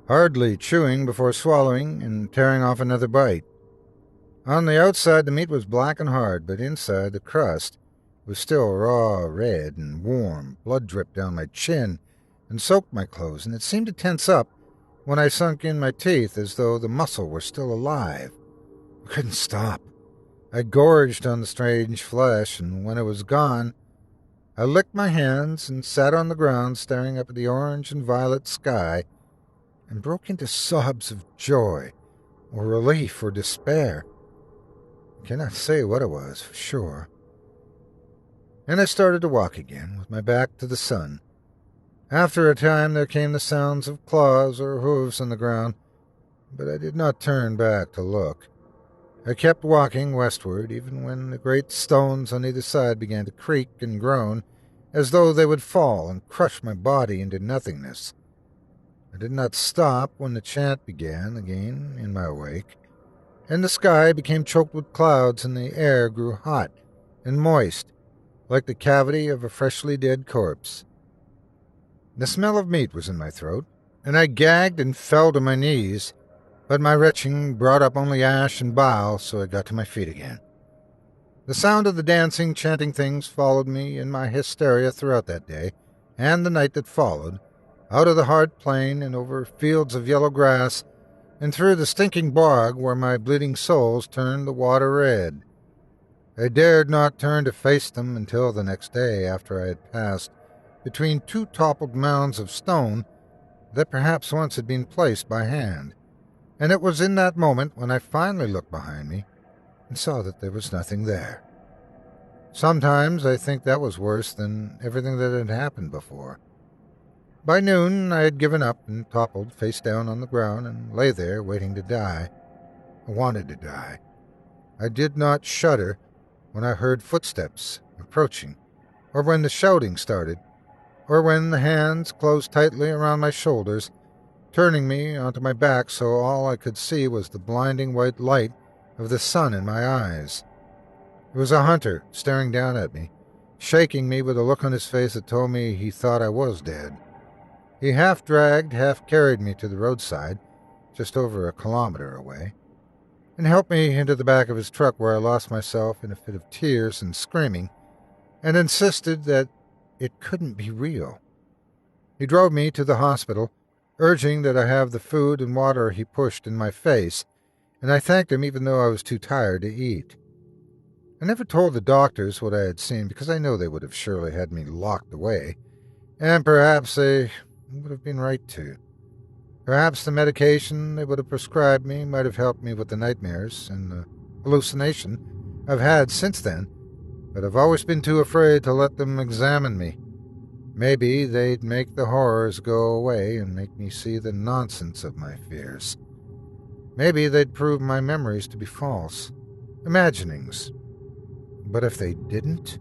hardly chewing before swallowing and tearing off another bite. On the outside the meat was black and hard, but inside the crust was still raw red and warm. Blood dripped down my chin and soaked my clothes, and it seemed to tense up when I sunk in my teeth as though the muscle were still alive. I couldn't stop. I gorged on the strange flesh, and when it was gone, I licked my hands and sat on the ground staring up at the orange and violet sky, and broke into sobs of joy, or relief, or despair. I cannot say what it was for sure. And I started to walk again, with my back to the sun. After a time there came the sounds of claws or hooves on the ground, but I did not turn back to look. I kept walking westward, even when the great stones on either side began to creak and groan, as though they would fall and crush my body into nothingness. I did not stop when the chant began again in my wake, and the sky became choked with clouds and the air grew hot and moist, like the cavity of a freshly dead corpse. The smell of meat was in my throat, and I gagged and fell to my knees, but my retching brought up only ash and bile, so I got to my feet again. The sound of the dancing, chanting things followed me in my hysteria throughout that day, and the night that followed, out of the hard plain and over fields of yellow grass, and through the stinking bog where my bleeding soles turned the water red. I dared not turn to face them until the next day after I had passed between two toppled mounds of stone that perhaps once had been placed by hand, and it was in that moment when I finally looked behind me and saw that there was nothing there. Sometimes I think that was worse than everything that had happened before. By noon, I had given up and toppled face down on the ground and lay there waiting to die. I wanted to die. I did not shudder when I heard footsteps approaching, or when the shouting started, or when the hands closed tightly around my shoulders, turning me onto my back so all I could see was the blinding white light of the sun in my eyes. It was a hunter staring down at me, shaking me with a look on his face that told me he thought I was dead. He half-dragged, half-carried me to the roadside, just over a kilometer away, and helped me into the back of his truck where I lost myself in a fit of tears and screaming, and insisted that it couldn't be real. He drove me to the hospital, urging that I have the food and water he pushed in my face, and I thanked him even though I was too tired to eat. I never told the doctors what I had seen because I know they would have surely had me locked away, and perhaps they would have been right to. Perhaps the medication they would have prescribed me might have helped me with the nightmares and the hallucination I've had since then, but I've always been too afraid to let them examine me. Maybe they'd make the horrors go away and make me see the nonsense of my fears. Maybe they'd prove my memories to be false, imaginings. But if they didn't?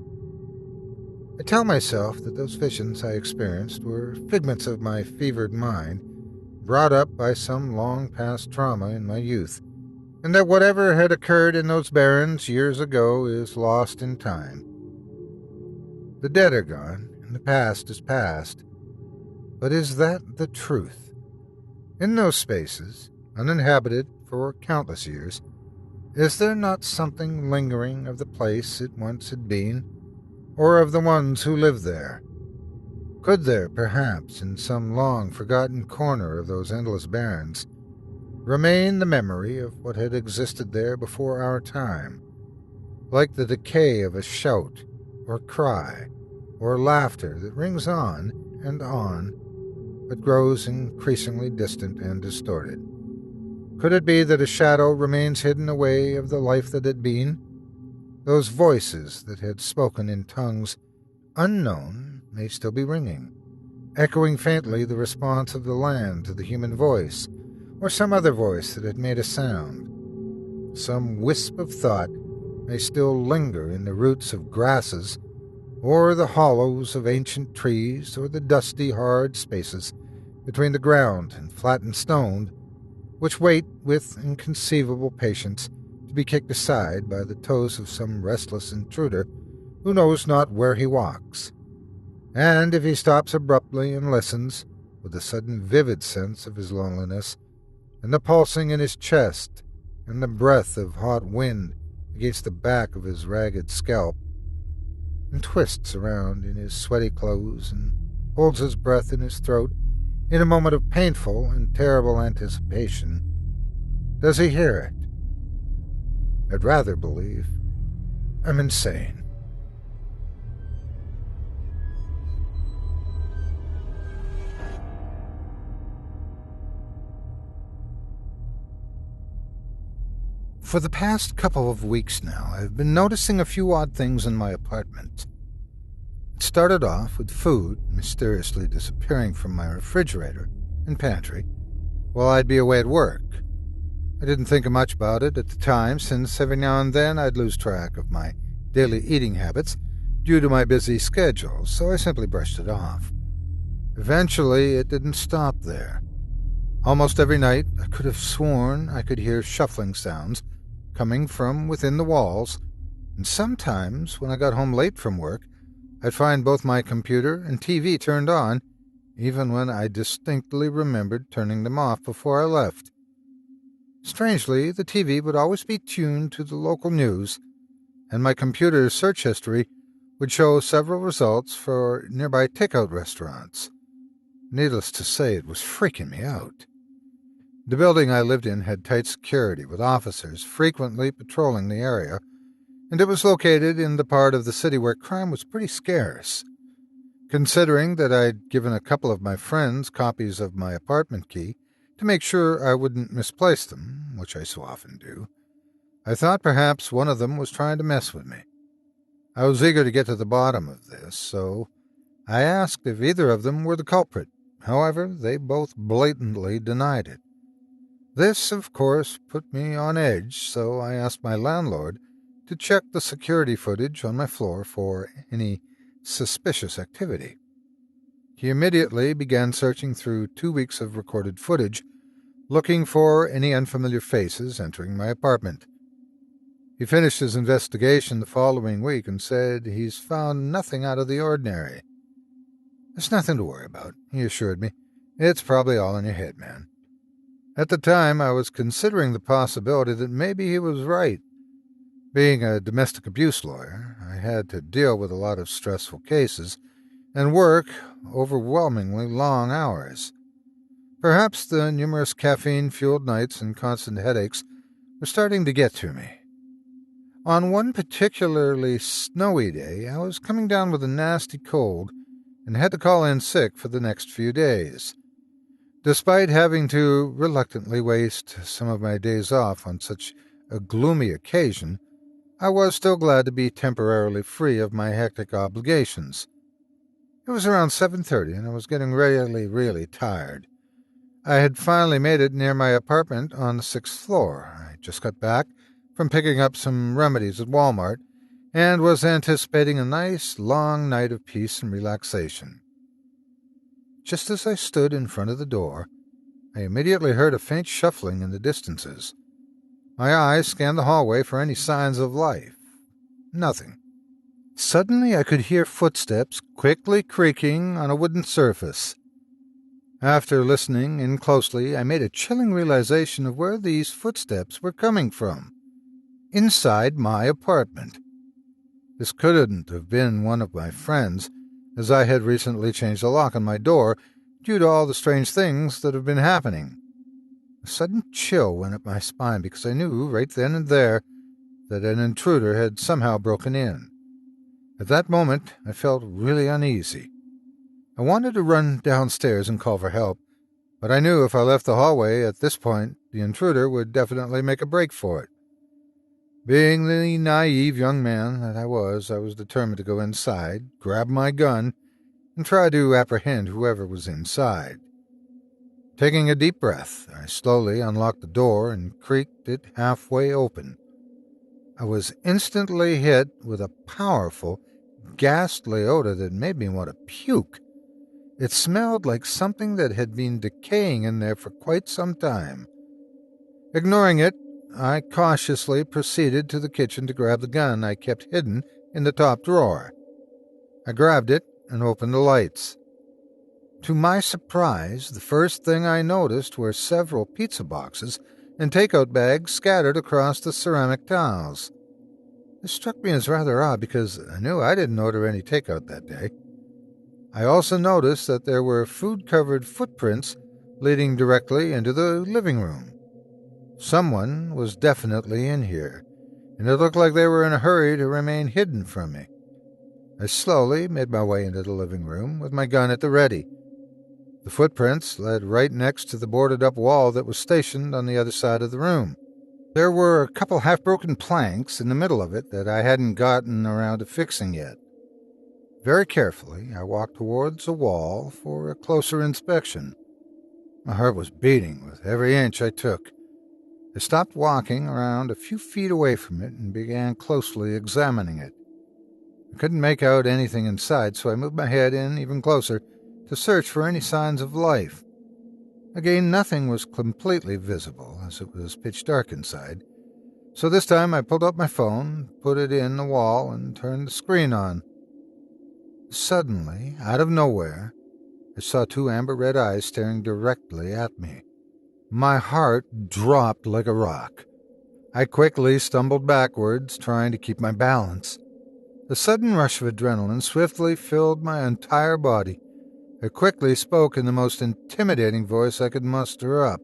I tell myself that those visions I experienced were figments of my fevered mind, brought up by some long-past trauma in my youth, and that whatever had occurred in those barrens years ago is lost in time. The dead are gone, and the past is past. But is that the truth? In those spaces, uninhabited for countless years, is there not something lingering of the place it once had been, or of the ones who lived there? Could there, perhaps, in some long-forgotten corner of those endless barrens, remain the memory of what had existed there before our time, like the decay of a shout, or cry, or laughter that rings on, but grows increasingly distant and distorted? Could it be that a shadow remains hidden away of the life that had been? Those voices that had spoken in tongues unknown may still be ringing, echoing faintly the response of the land to the human voice, or some other voice that had made a sound. Some wisp of thought may still linger in the roots of grasses, or the hollows of ancient trees, or the dusty, hard spaces between the ground and flattened stone, which wait with inconceivable patience to be kicked aside by the toes of some restless intruder who knows not where he walks. And if he stops abruptly and listens, with a sudden vivid sense of his loneliness, and the pulsing in his chest, and the breath of hot wind against the back of his ragged scalp, and twists around in his sweaty clothes and holds his breath in his throat in a moment of painful and terrible anticipation, does he hear it? I'd rather believe I'm insane. For the past couple of weeks now, I've been noticing a few odd things in my apartment. It started off with food mysteriously disappearing from my refrigerator and pantry while I'd be away at work. I didn't think much about it at the time, since every now and then I'd lose track of my daily eating habits due to my busy schedule, so I simply brushed it off. Eventually, it didn't stop there. Almost every night, I could have sworn I could hear shuffling sounds coming from within the walls, and sometimes, when I got home late from work, I'd find both my computer and TV turned on, even when I distinctly remembered turning them off before I left. Strangely, the TV would always be tuned to the local news, and my computer's search history would show several results for nearby takeout restaurants. Needless to say, it was freaking me out. The building I lived in had tight security, with officers frequently patrolling the area, and it was located in the part of the city where crime was pretty scarce. Considering that I'd given a couple of my friends copies of my apartment key to make sure I wouldn't misplace them, which I so often do, I thought perhaps one of them was trying to mess with me. I was eager to get to the bottom of this, so I asked if either of them were the culprit. However, they both blatantly denied it. This, of course, put me on edge, so I asked my landlord to check the security footage on my floor for any suspicious activity. He immediately began searching through 2 weeks of recorded footage, looking for any unfamiliar faces entering my apartment. He finished his investigation the following week and said he's found nothing out of the ordinary. "There's nothing to worry about," he assured me. "It's probably all in your head, man." At the time, I was considering the possibility that maybe he was right. Being a domestic abuse lawyer, I had to deal with a lot of stressful cases and work overwhelmingly long hours. Perhaps the numerous caffeine-fueled nights and constant headaches were starting to get to me. On one particularly snowy day, I was coming down with a nasty cold and had to call in sick for the next few days. Despite having to reluctantly waste some of my days off on such a gloomy occasion, I was still glad to be temporarily free of my hectic obligations. It was around 7:30, and I was getting really tired. I had finally made it near my apartment on the 6th floor. I just got back from picking up some remedies at Walmart and was anticipating a nice, long night of peace and relaxation. Just as I stood in front of the door, I immediately heard a faint shuffling in the distances. My eyes scanned the hallway for any signs of life. Nothing. Suddenly I could hear footsteps quickly creaking on a wooden surface. After listening in closely, I made a chilling realization of where these footsteps were coming from. Inside my apartment. This couldn't have been one of my friends, as I had recently changed the lock on my door due to all the strange things that have been happening. A sudden chill went up my spine because I knew right then and there that an intruder had somehow broken in. At that moment, I felt really uneasy. I wanted to run downstairs and call for help, but I knew if I left the hallway at this point, the intruder would definitely make a break for it. Being the naive young man that I was determined to go inside, grab my gun, and try to apprehend whoever was inside. Taking a deep breath, I slowly unlocked the door and creaked it halfway open. I was instantly hit with a powerful, ghastly odor that made me want to puke. It smelled like something that had been decaying in there for quite some time. Ignoring it, I cautiously proceeded to the kitchen to grab the gun I kept hidden in the top drawer. I grabbed it and opened the lights. To my surprise, the first thing I noticed were several pizza boxes and takeout bags scattered across the ceramic tiles. This struck me as rather odd because I knew I didn't order any takeout that day. I also noticed that there were food-covered footprints leading directly into the living room. Someone was definitely in here, and it looked like they were in a hurry to remain hidden from me. I slowly made my way into the living room with my gun at the ready. The footprints led right next to the boarded-up wall that was stationed on the other side of the room. There were a couple half-broken planks in the middle of it that I hadn't gotten around to fixing yet. Very carefully, I walked towards the wall for a closer inspection. My heart was beating with every inch I took. I stopped walking around a few feet away from it and began closely examining it. I couldn't make out anything inside, so I moved my head in even closer to search for any signs of life. Again, nothing was completely visible, as it was pitch dark inside. So this time I pulled up my phone, put it in the wall, and turned the screen on. Suddenly, out of nowhere, I saw two amber-red eyes staring directly at me. My heart dropped like a rock. I quickly stumbled backwards, trying to keep my balance. A sudden rush of adrenaline swiftly filled my entire body. I quickly spoke in the most intimidating voice I could muster up.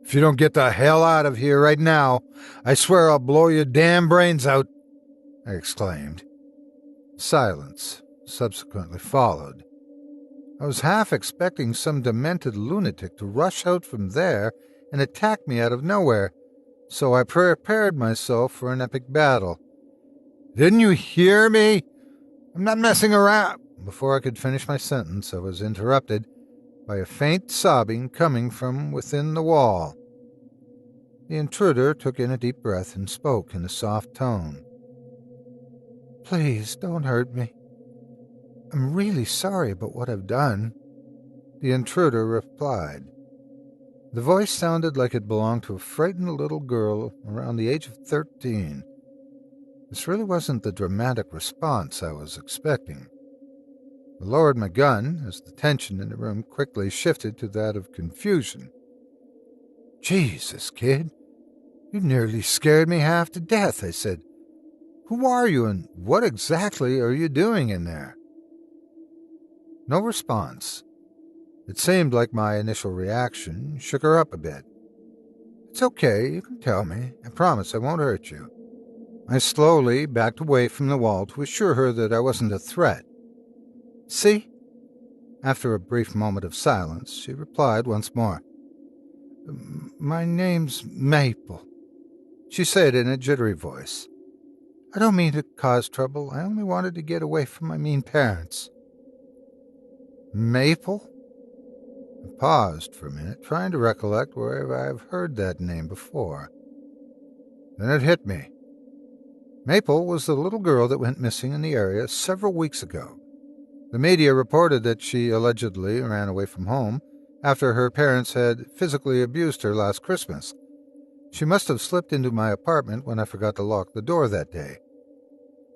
"If you don't get the hell out of here right now, I swear I'll blow your damn brains out." I exclaimed. Silence subsequently followed. I was half expecting some demented lunatic to rush out from there and attack me out of nowhere, so I prepared myself for an epic battle. "Didn't you hear me? I'm not messing around." Before I could finish my sentence, I was interrupted by a faint sobbing coming from within the wall. The intruder took in a deep breath and spoke in a soft tone. "Please, don't hurt me. I'm really sorry about what I've done," the intruder replied. The voice sounded like it belonged to a frightened little girl around the age of 13. This really wasn't the dramatic response I was expecting. I lowered my gun as the tension in the room quickly shifted to that of confusion. "Jesus, kid, you nearly scared me half to death," I said. "Who are you and what exactly are you doing in there?" No response. It seemed like my initial reaction shook her up a bit. "It's okay, you can tell me. I promise I won't hurt you." I slowly backed away from the wall to assure her that I wasn't a threat. "See?" After a brief moment of silence, she replied once more. "My name's Maple," she said in a jittery voice. "I don't mean to cause trouble. I only wanted to get away from my mean parents." "Maple?" I paused for a minute, trying to recollect where I've heard that name before. Then it hit me. Maple was the little girl that went missing in the area several weeks ago. The media reported that she allegedly ran away from home after her parents had physically abused her last Christmas. She must have slipped into my apartment when I forgot to lock the door that day.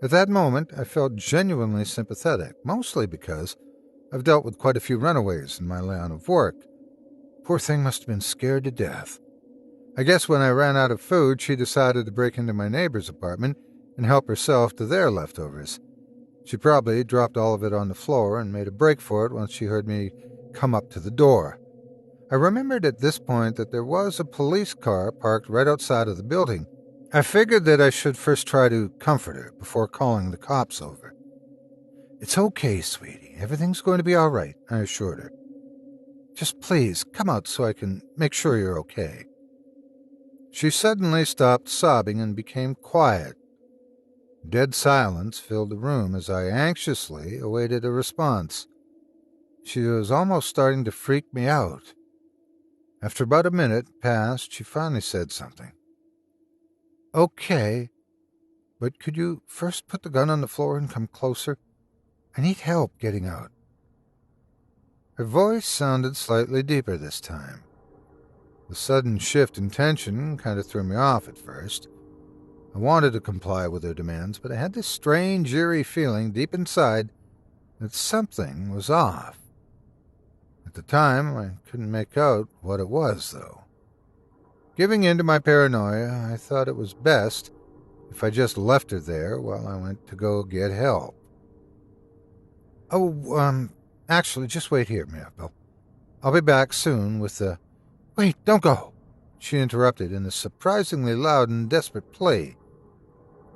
At that moment, I felt genuinely sympathetic, mostly because I've dealt with quite a few runaways in my line of work. Poor thing must have been scared to death. I guess when I ran out of food, she decided to break into my neighbor's apartment and help herself to their leftovers. She probably dropped all of it on the floor and made a break for it once she heard me come up to the door. I remembered at this point that there was a police car parked right outside of the building. I figured that I should first try to comfort her before calling the cops over. "It's okay, sweetie. Everything's going to be all right," I assured her. "Just please come out so I can make sure you're okay." She suddenly stopped sobbing and became quiet. Dead silence filled the room as I anxiously awaited a response. She was almost starting to freak me out. After about a minute passed, she finally said something. "Okay, but could you first put the gun on the floor and come closer? I need help getting out." Her voice sounded slightly deeper this time. The sudden shift in tension kind of threw me off at first. I wanted to comply with her demands, but I had this strange, eerie feeling deep inside that something was off. At the time, I couldn't make out what it was, though. Giving in to my paranoia, I thought it was best if I just left her there while I went to go get help. Actually, just wait here, Maple. I'll be back soon with the—" "Wait, don't go," she interrupted in a surprisingly loud and desperate plea.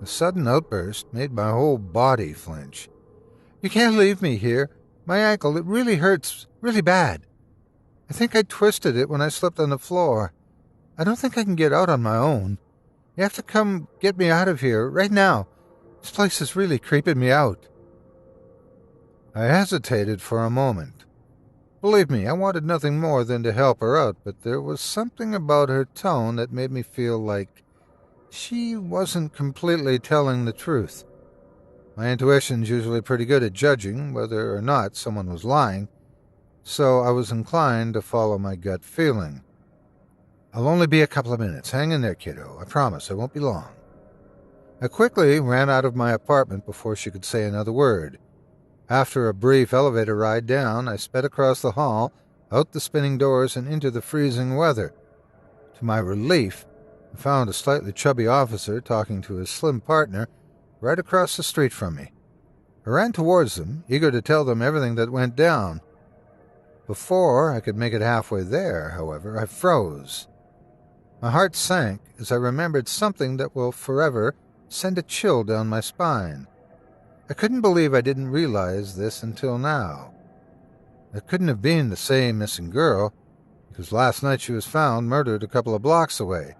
The sudden outburst made my whole body flinch. "You can't leave me here. My ankle, it really hurts, really bad. I think I twisted it when I slipped on the floor. I don't think I can get out on my own. You have to come get me out of here, right now. This place is really creeping me out." I hesitated for a moment. Believe me, I wanted nothing more than to help her out, but there was something about her tone that made me feel like she wasn't completely telling the truth. My intuition's usually pretty good at judging whether or not someone was lying, so I was inclined to follow my gut feeling. "I'll only be a couple of minutes. Hang in there, kiddo. I promise I won't be long." I quickly ran out of my apartment before she could say another word. After a brief elevator ride down, I sped across the hall, out the spinning doors, and into the freezing weather. To my relief, I found a slightly chubby officer talking to his slim partner right across the street from me. I ran towards them, eager to tell them everything that went down. Before I could make it halfway there, however, I froze. My heart sank as I remembered something that will forever send a chill down my spine. I couldn't believe I didn't realize this until now. It couldn't have been the same missing girl, because last night she was found murdered a couple of blocks away.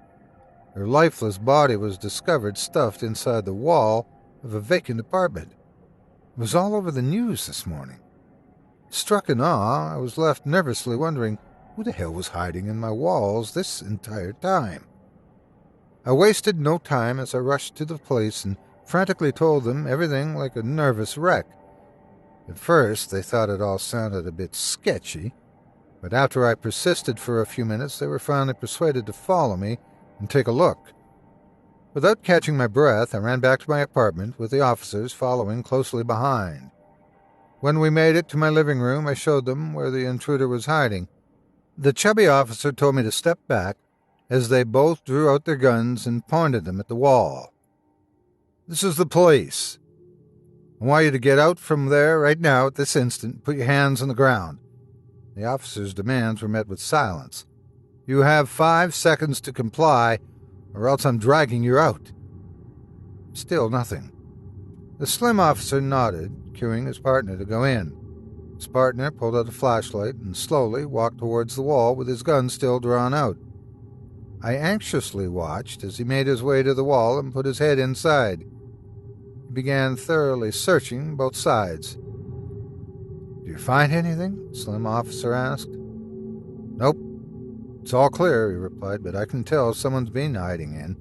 Her lifeless body was discovered stuffed inside the wall of a vacant apartment. It was all over the news this morning. Struck in awe, I was left nervously wondering who the hell was hiding in my walls this entire time. I wasted no time as I rushed to the police and frantically told them everything like a nervous wreck. At first, they thought it all sounded a bit sketchy, but after I persisted for a few minutes, they were finally persuaded to follow me and take a look. Without catching my breath, I ran back to my apartment with the officers following closely behind. When we made it to my living room, I showed them where the intruder was hiding. The chubby officer told me to step back as they both drew out their guns and pointed them at the wall. "This is the police. I want you to get out from there right now at this instant and put your hands on the ground." The officer's demands were met with silence. "You have 5 seconds to comply, or else I'm dragging you out." Still nothing. The slim officer nodded, cueing his partner to go in. His partner pulled out a flashlight and slowly walked towards the wall with his gun still drawn out. I anxiously watched as he made his way to the wall and put his head inside. He began thoroughly searching both sides. "Do you find anything?" the slim officer asked. "Nope. It's all clear," he replied, "but I can tell someone's been hiding in."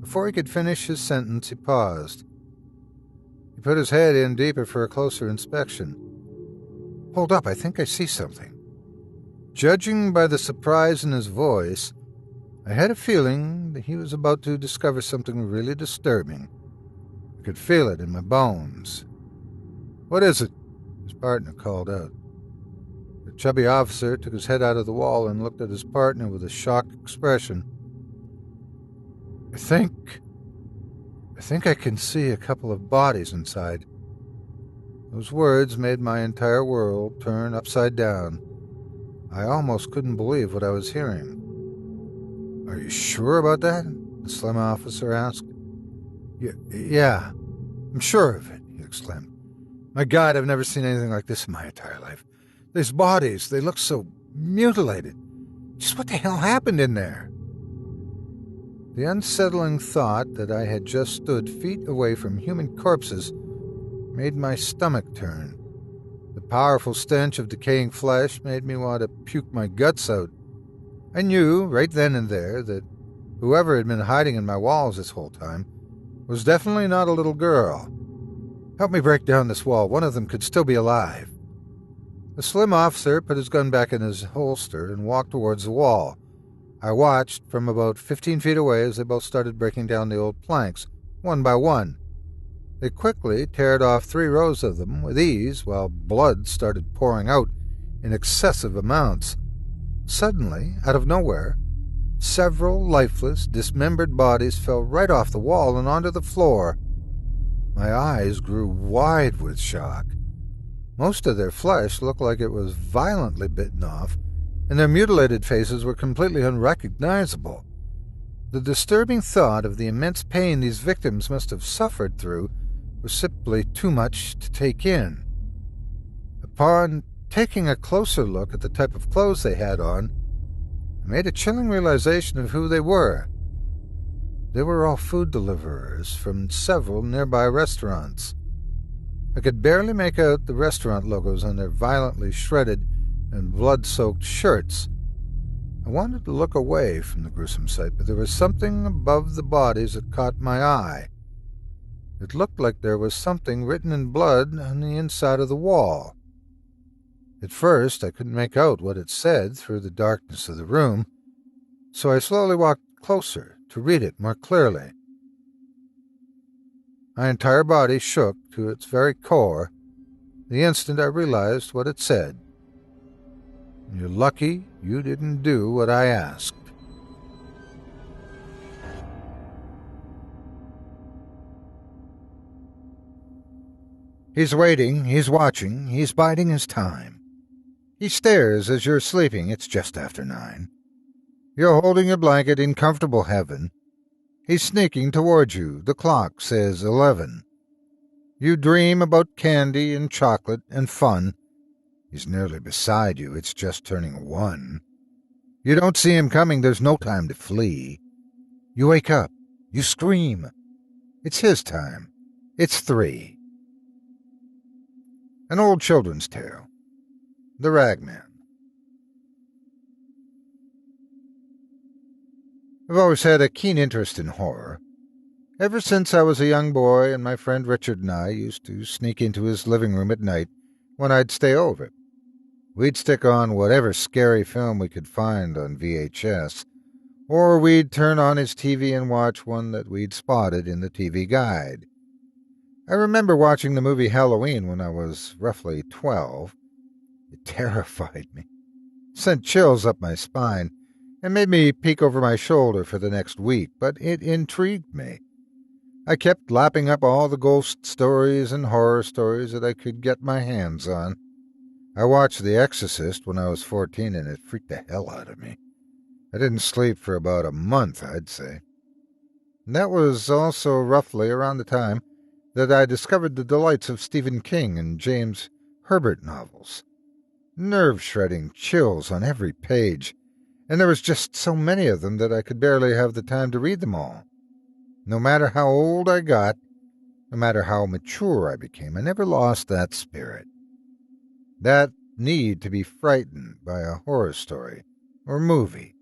Before he could finish his sentence, he paused. He put his head in deeper for a closer inspection. "Hold up, I think I see something." Judging by the surprise in his voice, I had a feeling that he was about to discover something really disturbing. I could feel it in my bones. "What is it?" his partner called out. The chubby officer took his head out of the wall and looked at his partner with a shocked expression. I think I can see a couple of bodies inside." Those words made my entire world turn upside down. I almost couldn't believe what I was hearing. "Are you sure about that?" the slim officer asked. Yeah, I'm sure of it," he exclaimed. "My God, I've never seen anything like this in my entire life. These bodies, they look so mutilated. Just what the hell happened in there?" The unsettling thought that I had just stood feet away from human corpses made my stomach turn. The powerful stench of decaying flesh made me want to puke my guts out. I knew, right then and there, that whoever had been hiding in my walls this whole time was definitely not a little girl. "Help me break down this wall. One of them could still be alive." The slim officer put his gun back in his holster and walked towards the wall. I watched from about 15 feet away as they both started breaking down the old planks, one by one. They quickly teared off 3 rows of them with ease, while blood started pouring out in excessive amounts. Suddenly, out of nowhere, several lifeless, dismembered bodies fell right off the wall and onto the floor. My eyes grew wide with shock. Most of their flesh looked like it was violently bitten off, and their mutilated faces were completely unrecognizable. The disturbing thought of the immense pain these victims must have suffered through was simply too much to take in. Upon taking a closer look at the type of clothes they had on, I made a chilling realization of who they were. They were all food deliverers from several nearby restaurants. I could barely make out the restaurant logos on their violently shredded and blood-soaked shirts. I wanted to look away from the gruesome sight, but there was something above the bodies that caught my eye. It looked like there was something written in blood on the inside of the wall. At first, I couldn't make out what it said through the darkness of the room, so I slowly walked closer to read it more clearly. My entire body shook to its very core the instant I realized what it said. "You're lucky you didn't do what I asked." He's waiting, he's watching, he's biding his time. He stares as you're sleeping. It's just after 9. You're holding your blanket in comfortable heaven. He's sneaking toward you. The clock says 11. You dream about candy and chocolate and fun. He's nearly beside you. It's just turning 1. You don't see him coming. There's no time to flee. You wake up. You scream. It's his time. It's 3. An old children's tale. The Ragman. I've always had a keen interest in horror. Ever since I was a young boy, and my friend Richard and I used to sneak into his living room at night when I'd stay over. We'd stick on whatever scary film we could find on VHS, or we'd turn on his TV and watch one that we'd spotted in the TV guide. I remember watching the movie Halloween when I was roughly 12. It terrified me, sent chills up my spine, and made me peek over my shoulder for the next week, but it intrigued me. I kept lapping up all the ghost stories and horror stories that I could get my hands on. I watched The Exorcist when I was 14, and it freaked the hell out of me. I didn't sleep for about a month, I'd say. And that was also roughly around the time that I discovered the delights of Stephen King and James Herbert novels. Nerve-shredding chills on every page, and there was just so many of them that I could barely have the time to read them all. No matter how old I got, no matter how mature I became, I never lost that spirit. That need to be frightened by a horror story or movie.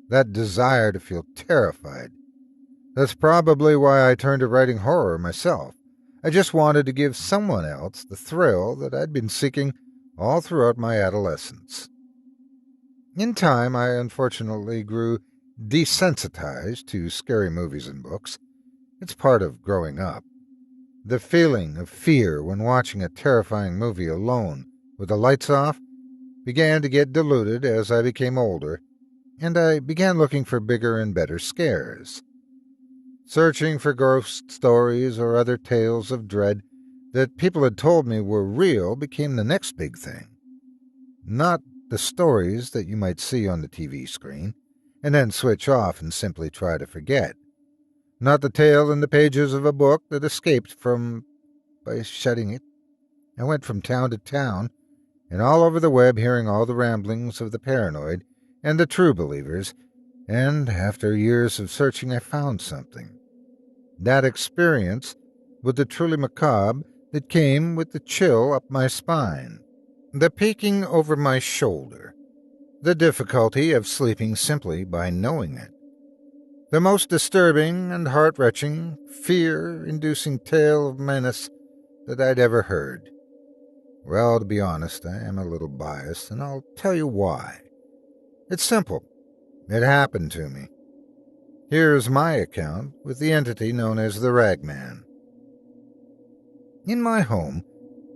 That desire to feel terrified. That's probably why I turned to writing horror myself. I just wanted to give someone else the thrill that I'd been seeking all throughout my adolescence. In time, I unfortunately grew desensitized to scary movies and books. It's part of growing up. The feeling of fear when watching a terrifying movie alone with the lights off began to get diluted as I became older, and I began looking for bigger and better scares. Searching for ghost stories or other tales of dread that people had told me were real became the next big thing. Not the stories that you might see on the TV screen, and then switch off and simply try to forget. Not the tale in the pages of a book that escaped from by shutting it. I went from town to town, and all over the web hearing all the ramblings of the paranoid and the true believers, and after years of searching I found something. That experience with the truly macabre that came with the chill up my spine, the peeking over my shoulder, the difficulty of sleeping simply by knowing it. The most disturbing and heart-wrenching, fear-inducing tale of menace that I'd ever heard. Well, to be honest, I am a little biased, and I'll tell you why. It's simple. It happened to me. Here's my account with the entity known as the Ragman. In my home,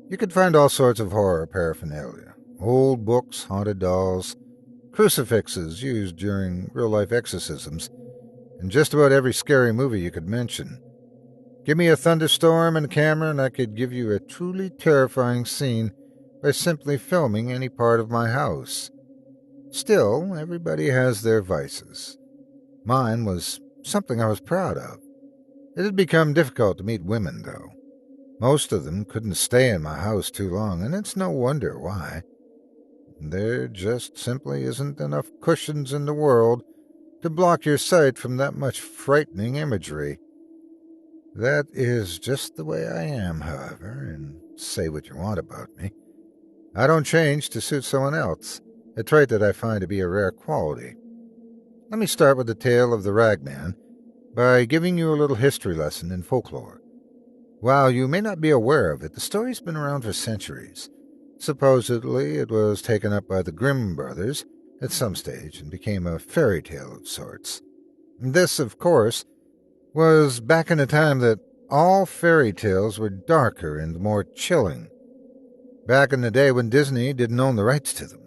you could find all sorts of horror paraphernalia. Old books, haunted dolls, crucifixes used during real-life exorcisms, and just about every scary movie you could mention. Give me a thunderstorm and a camera, and I could give you a truly terrifying scene by simply filming any part of my house. Still, everybody has their vices. Mine was something I was proud of. It had become difficult to meet women, though. Most of them couldn't stay in my house too long, and it's no wonder why. There just simply isn't enough cushions in the world to block your sight from that much frightening imagery. That is just the way I am, however, and say what you want about me. I don't change to suit someone else, a trait that I find to be a rare quality. Let me start with the tale of the Ragman by giving you a little history lesson in folklore. While you may not be aware of it, the story's been around for centuries. Supposedly, it was taken up by the Grimm brothers at some stage and became a fairy tale of sorts. This, of course, was back in a time that all fairy tales were darker and more chilling. Back in the day when Disney didn't own the rights to them.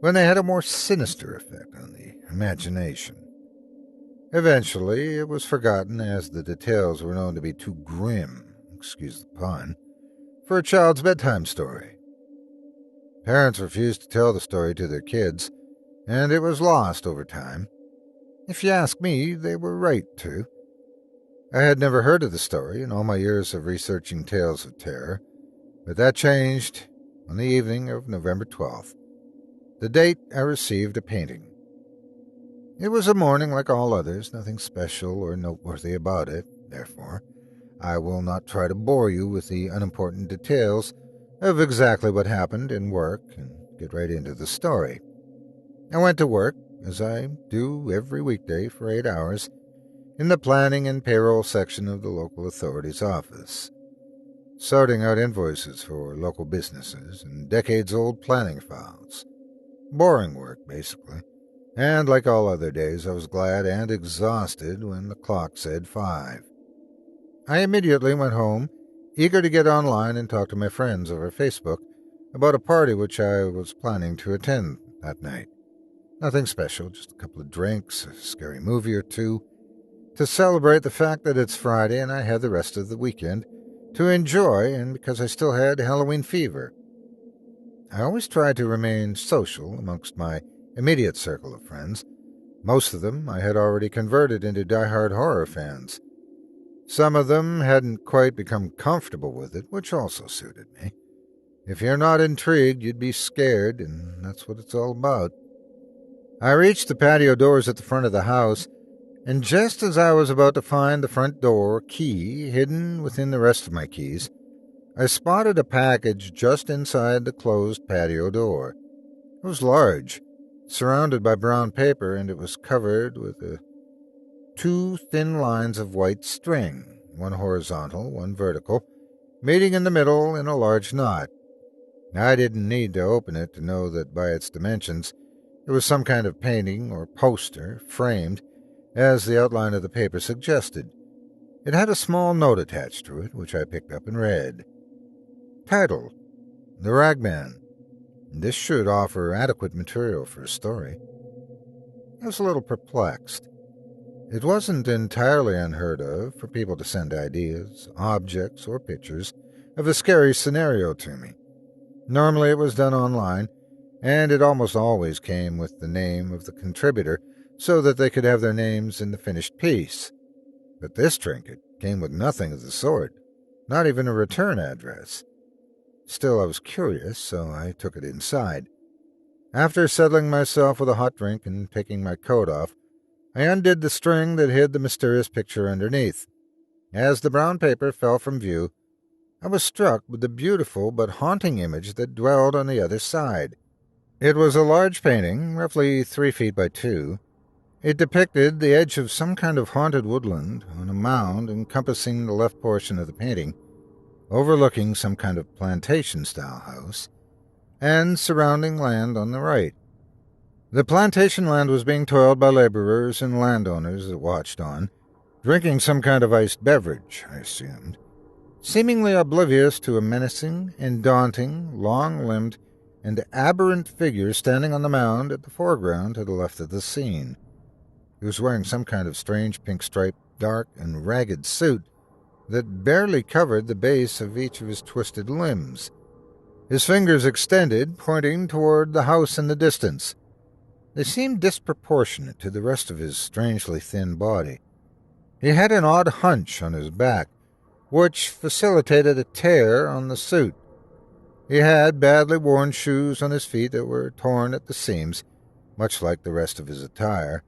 When they had a more sinister effect on the imagination. Eventually, it was forgotten as the details were known to be too grim, excuse the pun, for a child's bedtime story. Parents refused to tell the story to their kids, and it was lost over time. If you ask me, they were right to. I had never heard of the story in all my years of researching tales of terror, but that changed on the evening of November 12th, the date I received a painting. It was a morning like all others, nothing special or noteworthy about it. Therefore, I will not try to bore you with the unimportant details of exactly what happened in work and get right into the story. I went to work, as I do every weekday for 8 hours, in the planning and payroll section of the local authority's office, sorting out invoices for local businesses and decades-old planning files. Boring work, basically. And like all other days, I was glad and exhausted when the clock said 5. I immediately went home, eager to get online and talk to my friends over Facebook about a party which I was planning to attend that night. Nothing special, just a couple of drinks, a scary movie or two, to celebrate the fact that it's Friday and I had the rest of the weekend to enjoy, and because I still had Halloween fever. I always tried to remain social amongst my immediate circle of friends. Most of them I had already converted into die-hard horror fans. Some of them hadn't quite become comfortable with it, which also suited me. If you're not intrigued, you'd be scared, and that's what it's all about. I reached the patio doors at the front of the house, and just as I was about to find the front door key hidden within the rest of my keys, I spotted a package just inside the closed patio door. It was large, surrounded by brown paper, and it was covered with two thin lines of white string, one horizontal, one vertical, meeting in the middle in a large knot. I didn't need to open it to know that by its dimensions, it was some kind of painting or poster, framed, as the outline of the paper suggested. It had a small note attached to it, which I picked up and read. Title: The Ragman. This should offer adequate material for a story. I was a little perplexed. It wasn't entirely unheard of for people to send ideas, objects, or pictures of a scary scenario to me. Normally it was done online, and it almost always came with the name of the contributor so that they could have their names in the finished piece. But this trinket came with nothing of the sort, not even a return address. Still, I was curious, so I took it inside. After settling myself with a hot drink and taking my coat off, I undid the string that hid the mysterious picture underneath. As the brown paper fell from view, I was struck with the beautiful but haunting image that dwelled on the other side. It was a large painting, roughly 3 feet by 2. It depicted the edge of some kind of haunted woodland on a mound encompassing the left portion of the painting, overlooking some kind of plantation-style house, and surrounding land on the right. The plantation land was being toiled by laborers and landowners that watched on, drinking some kind of iced beverage, I assumed, seemingly oblivious to a menacing and daunting, long-limbed, and aberrant figure standing on the mound at the foreground to the left of the scene. He was wearing some kind of strange pink-striped, dark and ragged suit that barely covered the base of each of his twisted limbs, his fingers extended, pointing toward the house in the distance. They seemed disproportionate to the rest of his strangely thin body. He had an odd hunch on his back, which facilitated a tear on the suit. He had badly worn shoes on his feet that were torn at the seams, much like the rest of his attire,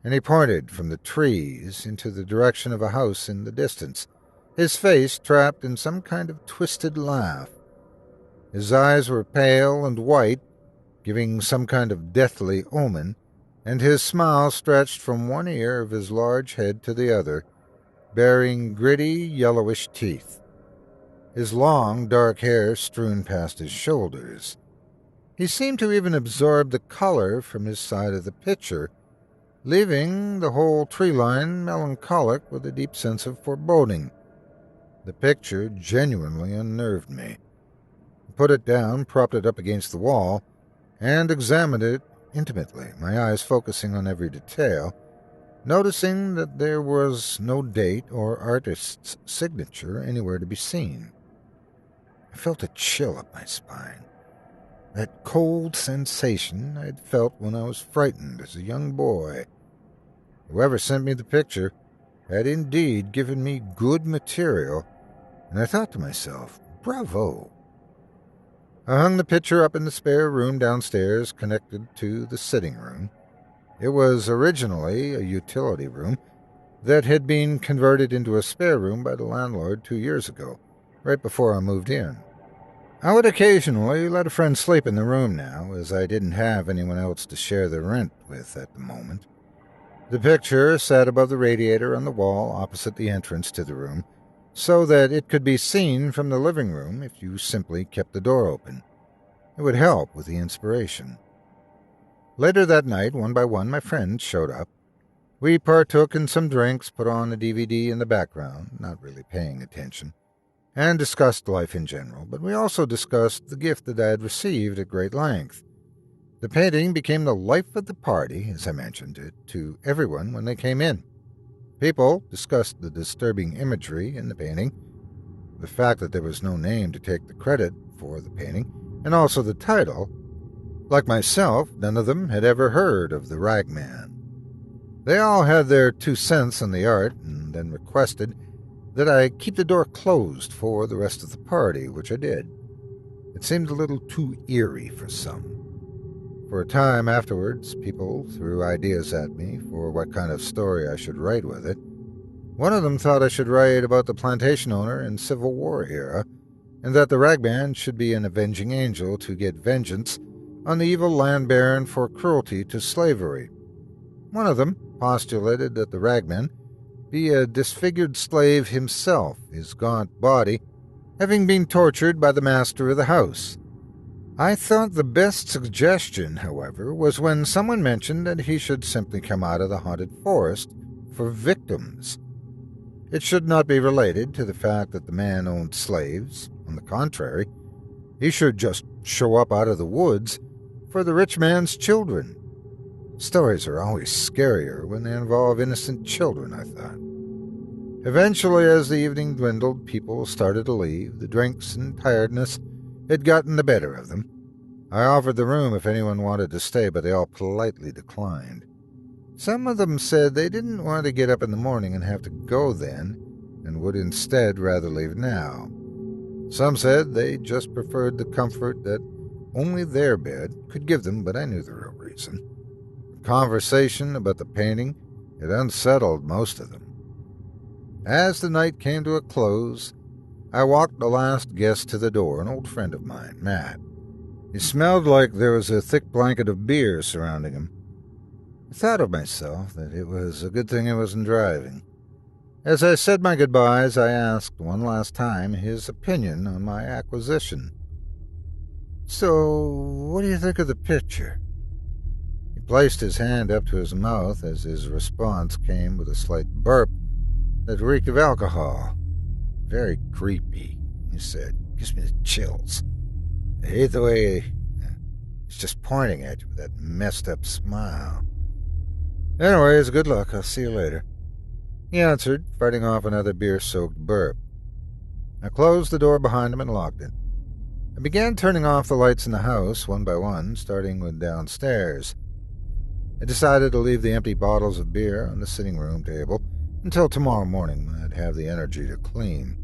and he pointed from the trees into the direction of a house in the distance, his face trapped in some kind of twisted laugh. His eyes were pale and white, giving some kind of deathly omen, and his smile stretched from one ear of his large head to the other, bearing gritty, yellowish teeth. His long, dark hair strewn past his shoulders. He seemed to even absorb the color from his side of the picture, leaving the whole tree line melancholic with a deep sense of foreboding. The picture genuinely unnerved me. I put it down, propped it up against the wall, and examined it intimately, my eyes focusing on every detail, noticing that there was no date or artist's signature anywhere to be seen. I felt a chill up my spine, that cold sensation I had felt when I was frightened as a young boy. Whoever sent me the picture had indeed given me good material, and I thought to myself, bravo. I hung the picture up in the spare room downstairs connected to the sitting room. It was originally a utility room that had been converted into a spare room by the landlord 2 years ago, right before I moved in. I would occasionally let a friend sleep in the room now, as I didn't have anyone else to share the rent with at the moment. The picture sat above the radiator on the wall opposite the entrance to the room, so that it could be seen from the living room if you simply kept the door open. It would help with the inspiration. Later that night, one by one, my friends showed up. We partook in some drinks, put on a DVD in the background, not really paying attention, and discussed life in general, but we also discussed the gift that I had received at great length. The painting became the life of the party, as I mentioned it, to everyone when they came in. People discussed the disturbing imagery in the painting, the fact that there was no name to take the credit for the painting, and also the title. Like myself, none of them had ever heard of the Ragman. They all had their 2 cents on the art, and then requested that I keep the door closed for the rest of the party, which I did. It seemed a little too eerie for some. For a time afterwards, people threw ideas at me for what kind of story I should write with it. One of them thought I should write about the plantation owner in Civil War era, and that the Ragman should be an avenging angel to get vengeance on the evil land baron for cruelty to slavery. One of them postulated that the Ragman be a disfigured slave himself, his gaunt body having been tortured by the master of the house. I thought the best suggestion, however, was when someone mentioned that he should simply come out of the haunted forest for victims. It should not be related to the fact that the man owned slaves. On the contrary, he should just show up out of the woods for the rich man's children. Stories are always scarier when they involve innocent children, I thought. Eventually, as the evening dwindled, people started to leave. The drinks and tiredness had gotten the better of them. I offered the room if anyone wanted to stay, but they all politely declined. Some of them said they didn't want to get up in the morning and have to go then, and would instead rather leave now. Some said they just preferred the comfort that only their bed could give them, but I knew the real reason. The conversation about the painting had unsettled most of them. As the night came to a close, I walked the last guest to the door, an old friend of mine, Matt. He smelled like there was a thick blanket of beer surrounding him. I thought of myself that it was a good thing I wasn't driving. As I said my goodbyes, I asked one last time his opinion on my acquisition. "So, what do you think of the picture?" He placed his hand up to his mouth as his response came with a slight burp that reeked of alcohol. "Very creepy," he said. "Gives me the chills. I hate the way he's just pointing at you with that messed-up smile. Anyways, good luck. I'll see you later." He answered, fighting off another beer-soaked burp. I closed the door behind him and locked it. I began turning off the lights in the house, one by one, starting with downstairs. I decided to leave the empty bottles of beer on the sitting room table until tomorrow morning when I'd have the energy to clean.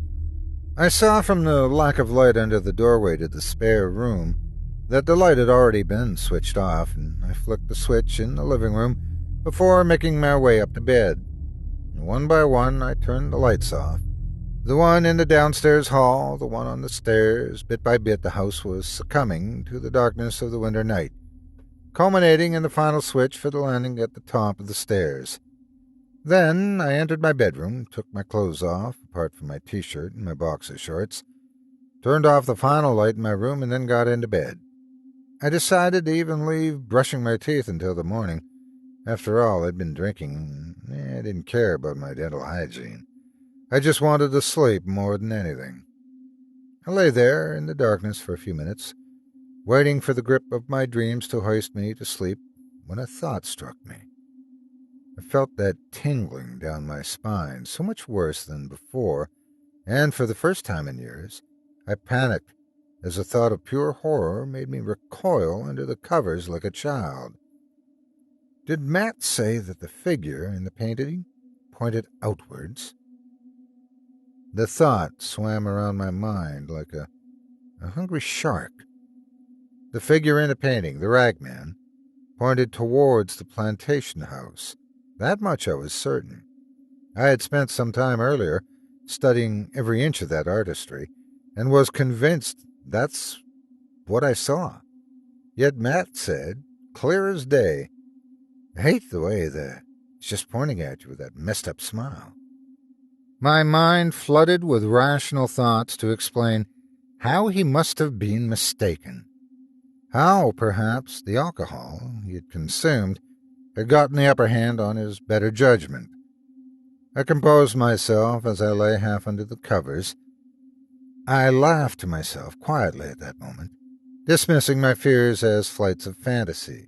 I saw from the lack of light under the doorway to the spare room that the light had already been switched off, and I flicked the switch in the living room before making my way up to bed. One by one, I turned the lights off. The one in the downstairs hall, the one on the stairs. Bit by bit, the house was succumbing to the darkness of the winter night, culminating in the final switch for the landing at the top of the stairs. Then I entered my bedroom, took my clothes off, apart from my t-shirt and my boxer shorts, turned off the final light in my room, and then got into bed. I decided to even leave brushing my teeth until the morning. After all, I'd been drinking. I didn't care about my dental hygiene. I just wanted to sleep more than anything. I lay there in the darkness for a few minutes, waiting for the grip of my dreams to hoist me to sleep, when a thought struck me. I felt that tingling down my spine, so much worse than before, and for the first time in years, I panicked as a thought of pure horror made me recoil under the covers like a child. Did Matt say that the figure in the painting pointed outwards? The thought swam around my mind like a hungry shark. The figure in the painting, the Ragman, pointed towards the plantation house. That much I was certain. I had spent some time earlier studying every inch of that artistry, and was convinced that's what I saw. Yet Matt said, clear as day, I hate the way that he's just pointing at you with that messed up smile. My mind flooded with rational thoughts to explain how he must have been mistaken. How, perhaps, the alcohol he had consumed had gotten the upper hand on his better judgment. I composed myself as I lay half under the covers. I laughed to myself quietly at that moment, dismissing my fears as flights of fantasy,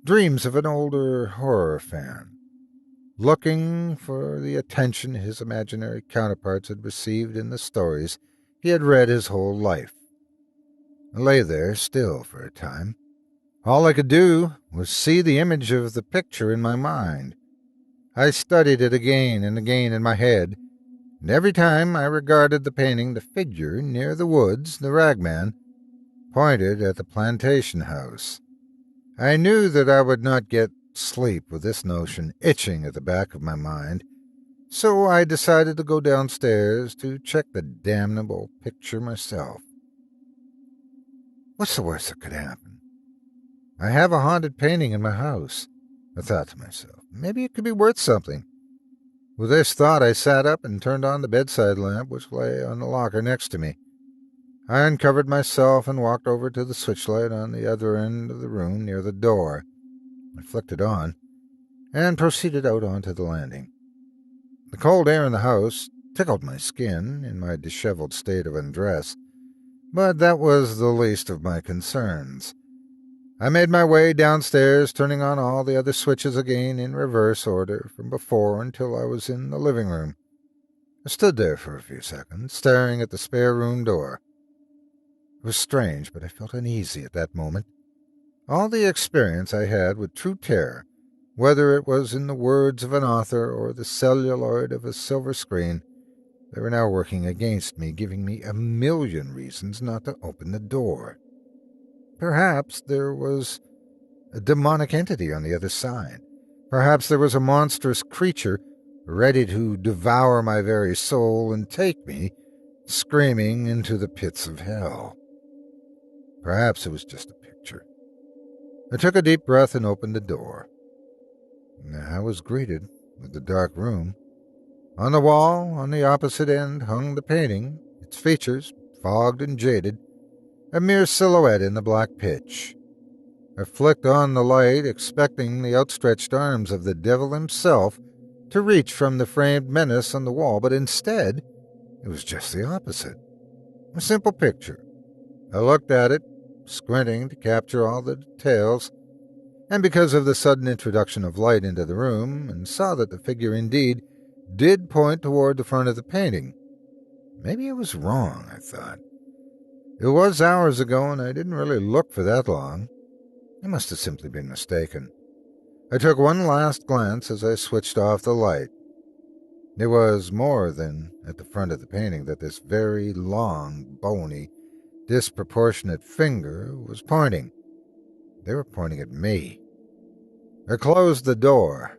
dreams of an older horror fan, looking for the attention his imaginary counterparts had received in the stories he had read his whole life. I lay there still for a time. All I could do was see the image of the picture in my mind. I studied it again and again in my head, and every time I regarded the painting, the figure near the woods, the Ragman, pointed at the plantation house. I knew that I would not get sleep with this notion itching at the back of my mind, so I decided to go downstairs to check the damnable picture myself. What's the worst that could happen? I have a haunted painting in my house, I thought to myself. Maybe it could be worth something. With this thought, I sat up and turned on the bedside lamp, which lay on the locker next to me. I uncovered myself and walked over to the switchlight on the other end of the room near the door. I flicked it on and proceeded out onto the landing. The cold air in the house tickled my skin in my disheveled state of undress, but that was the least of my concerns. I made my way downstairs, turning on all the other switches again in reverse order from before until I was in the living room. I stood there for a few seconds, staring at the spare room door. It was strange, but I felt uneasy at that moment. All the experience I had with true terror, whether it was in the words of an author or the celluloid of a silver screen, they were now working against me, giving me a million reasons not to open the door. Perhaps there was a demonic entity on the other side. Perhaps there was a monstrous creature ready to devour my very soul and take me, screaming, into the pits of hell. Perhaps it was just a picture. I took a deep breath and opened the door. I was greeted with the dark room. On the wall, on the opposite end, hung the painting, its features, fogged and jaded, a mere silhouette in the black pitch. I flicked on the light, expecting the outstretched arms of the devil himself to reach from the framed menace on the wall, but instead, it was just the opposite. A simple picture. I looked at it, squinting to capture all the details, and because of the sudden introduction of light into the room, and saw that the figure indeed did point toward the front of the painting. Maybe I was wrong, I thought. It was hours ago, and I didn't really look for that long. I must have simply been mistaken. I took one last glance as I switched off the light. It was more than at the front of the painting that this very long, bony, disproportionate finger was pointing. They were pointing at me. I closed the door.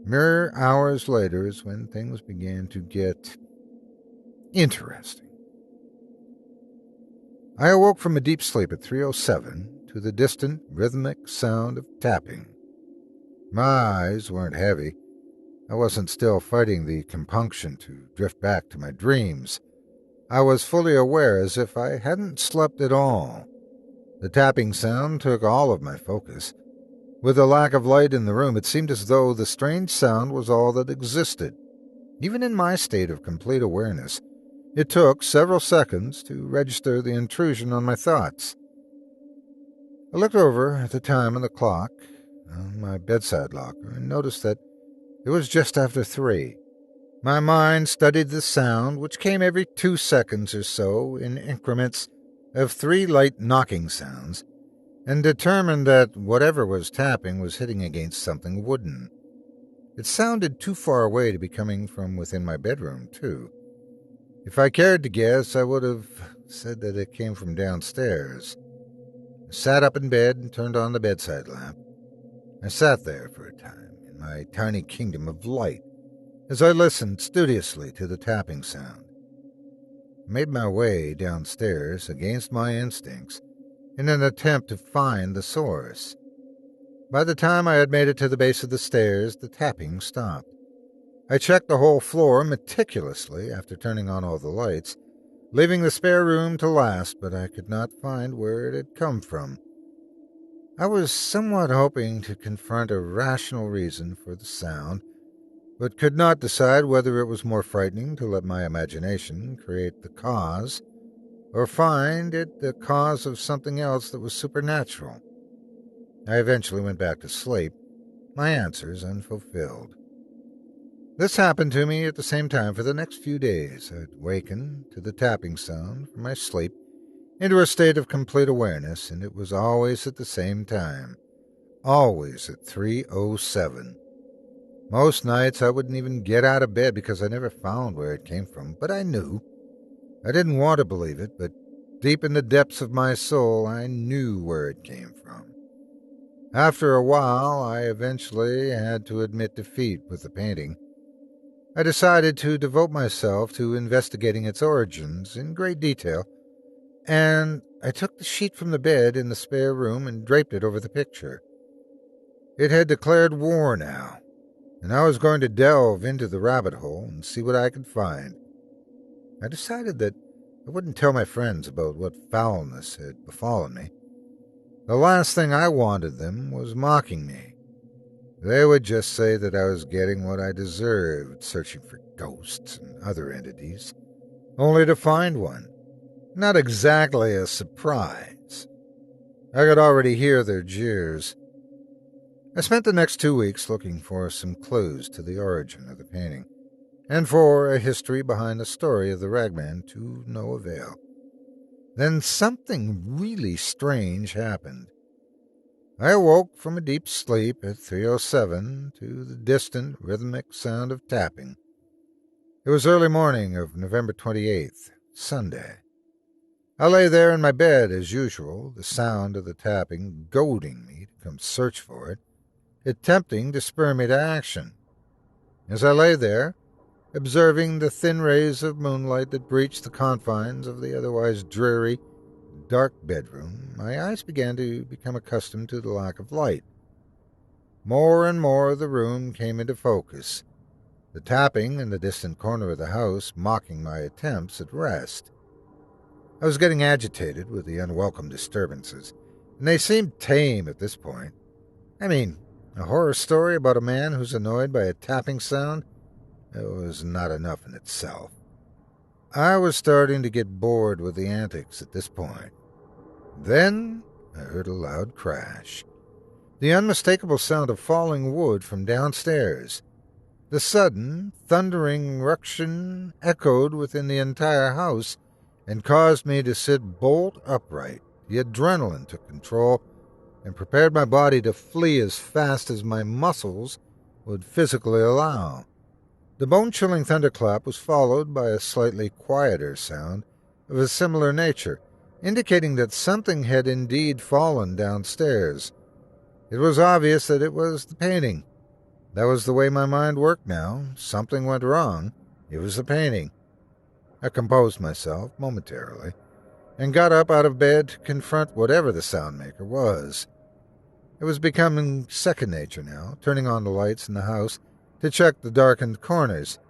Mere hours later is when things began to get interesting. I awoke from a deep sleep at 3:07 to the distant, rhythmic sound of tapping. My eyes weren't heavy. I wasn't still fighting the compunction to drift back to my dreams. I was fully aware, as if I hadn't slept at all. The tapping sound took all of my focus. With the lack of light in the room, it seemed as though the strange sound was all that existed. Even in my state of complete awareness, it took several seconds to register the intrusion on my thoughts. I looked over at the time on the clock on my bedside locker and noticed that it was just after 3. My mind studied the sound, which came every 2 seconds or so in increments of 3 light knocking sounds, and determined that whatever was tapping was hitting against something wooden. It sounded too far away to be coming from within my bedroom, too. If I cared to guess, I would have said that it came from downstairs. I sat up in bed and turned on the bedside lamp. I sat there for a time in my tiny kingdom of light as I listened studiously to the tapping sound. I made my way downstairs against my instincts in an attempt to find the source. By the time I had made it to the base of the stairs, the tapping stopped. I checked the whole floor meticulously after turning on all the lights, leaving the spare room to last, but I could not find where it had come from. I was somewhat hoping to confront a rational reason for the sound, but could not decide whether it was more frightening to let my imagination create the cause, or find it the cause of something else that was supernatural. I eventually went back to sleep, my answers unfulfilled. This happened to me at the same time for the next few days. I'd waken to the tapping sound from my sleep into a state of complete awareness, and it was always at the same time, always at 3:07. Most nights I wouldn't even get out of bed because I never found where it came from, but I knew. I didn't want to believe it, but deep in the depths of my soul, I knew where it came from. After a while, I eventually had to admit defeat with the painting. I decided to devote myself to investigating its origins in great detail, and I took the sheet from the bed in the spare room and draped it over the picture. It had declared war now, and I was going to delve into the rabbit hole and see what I could find. I decided that I wouldn't tell my friends about what foulness had befallen me. The last thing I wanted them was mocking me. They would just say that I was getting what I deserved, searching for ghosts and other entities, only to find one. Not exactly a surprise. I could already hear their jeers. I spent the next 2 weeks looking for some clues to the origin of the painting, and for a history behind the story of the Ragman to no avail. Then something really strange happened. I awoke from a deep sleep at 3:07 to the distant, rhythmic sound of tapping. It was early morning of November 28th, Sunday. I lay there in my bed as usual, the sound of the tapping goading me to come search for it, attempting to spur me to action. As I lay there, observing the thin rays of moonlight that breached the confines of the otherwise dreary, dark bedroom, my eyes began to become accustomed to the lack of light. More and more the room came into focus, the tapping in the distant corner of the house mocking my attempts at rest. I was getting agitated with the unwelcome disturbances, and they seemed tame at this point. I mean, a horror story about a man who's annoyed by a tapping sound? It was not enough in itself. I was starting to get bored with the antics at this point. Then I heard a loud crash. The unmistakable sound of falling wood from downstairs. The sudden, thundering ruction echoed within the entire house and caused me to sit bolt upright. The adrenaline took control and prepared my body to flee as fast as my muscles would physically allow. The bone-chilling thunderclap was followed by a slightly quieter sound of a similar nature, indicating that something had indeed fallen downstairs. It was obvious that it was the painting. That was the way my mind worked now. Something went wrong. It was the painting. I composed myself momentarily and got up out of bed to confront whatever the soundmaker was. It was becoming second nature now, turning on the lights in the house to check the darkened corners,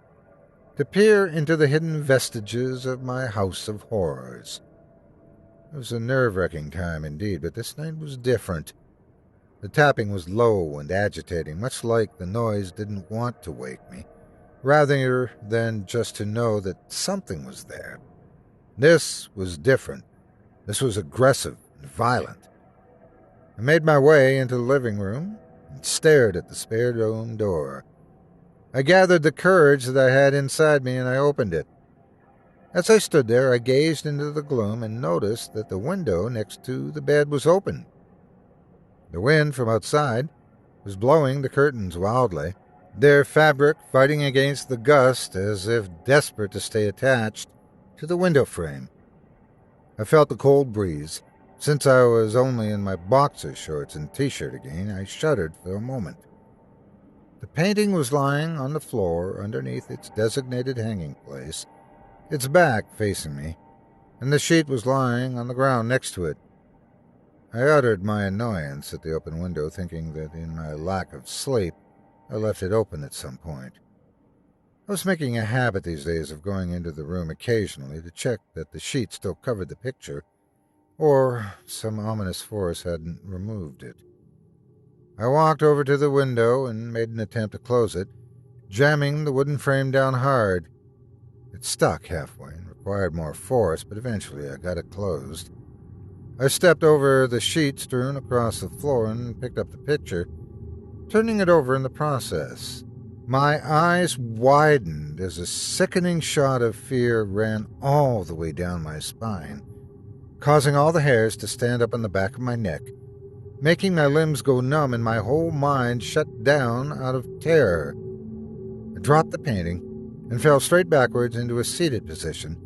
to peer into the hidden vestiges of my house of horrors. It was a nerve-wracking time indeed, but this night was different. The tapping was low and agitating, much like the noise didn't want to wake me, rather than just to know that something was there. This was different. This was aggressive and violent. I made my way into the living room and stared at the spare room door. I gathered the courage that I had inside me and I opened it. As I stood there, I gazed into the gloom and noticed that the window next to the bed was open. The wind from outside was blowing the curtains wildly, their fabric fighting against the gust as if desperate to stay attached to the window frame. I felt the cold breeze. Since I was only in my boxer shorts and t-shirt again, I shuddered for a moment. The painting was lying on the floor underneath its designated hanging place, its back facing me, and the sheet was lying on the ground next to it. I uttered my annoyance at the open window, thinking that in my lack of sleep, I left it open at some point. I was making a habit these days of going into the room occasionally to check that the sheet still covered the picture, or some ominous force hadn't removed it. I walked over to the window and made an attempt to close it, jamming the wooden frame down hard. It stuck halfway and required more force, but eventually I got it closed. I stepped over the sheet strewn across the floor and picked up the picture, turning it over in the process. My eyes widened as a sickening shot of fear ran all the way down my spine, causing all the hairs to stand up on the back of my neck, making my limbs go numb and my whole mind shut down out of terror. I dropped the painting and fell straight backwards into a seated position,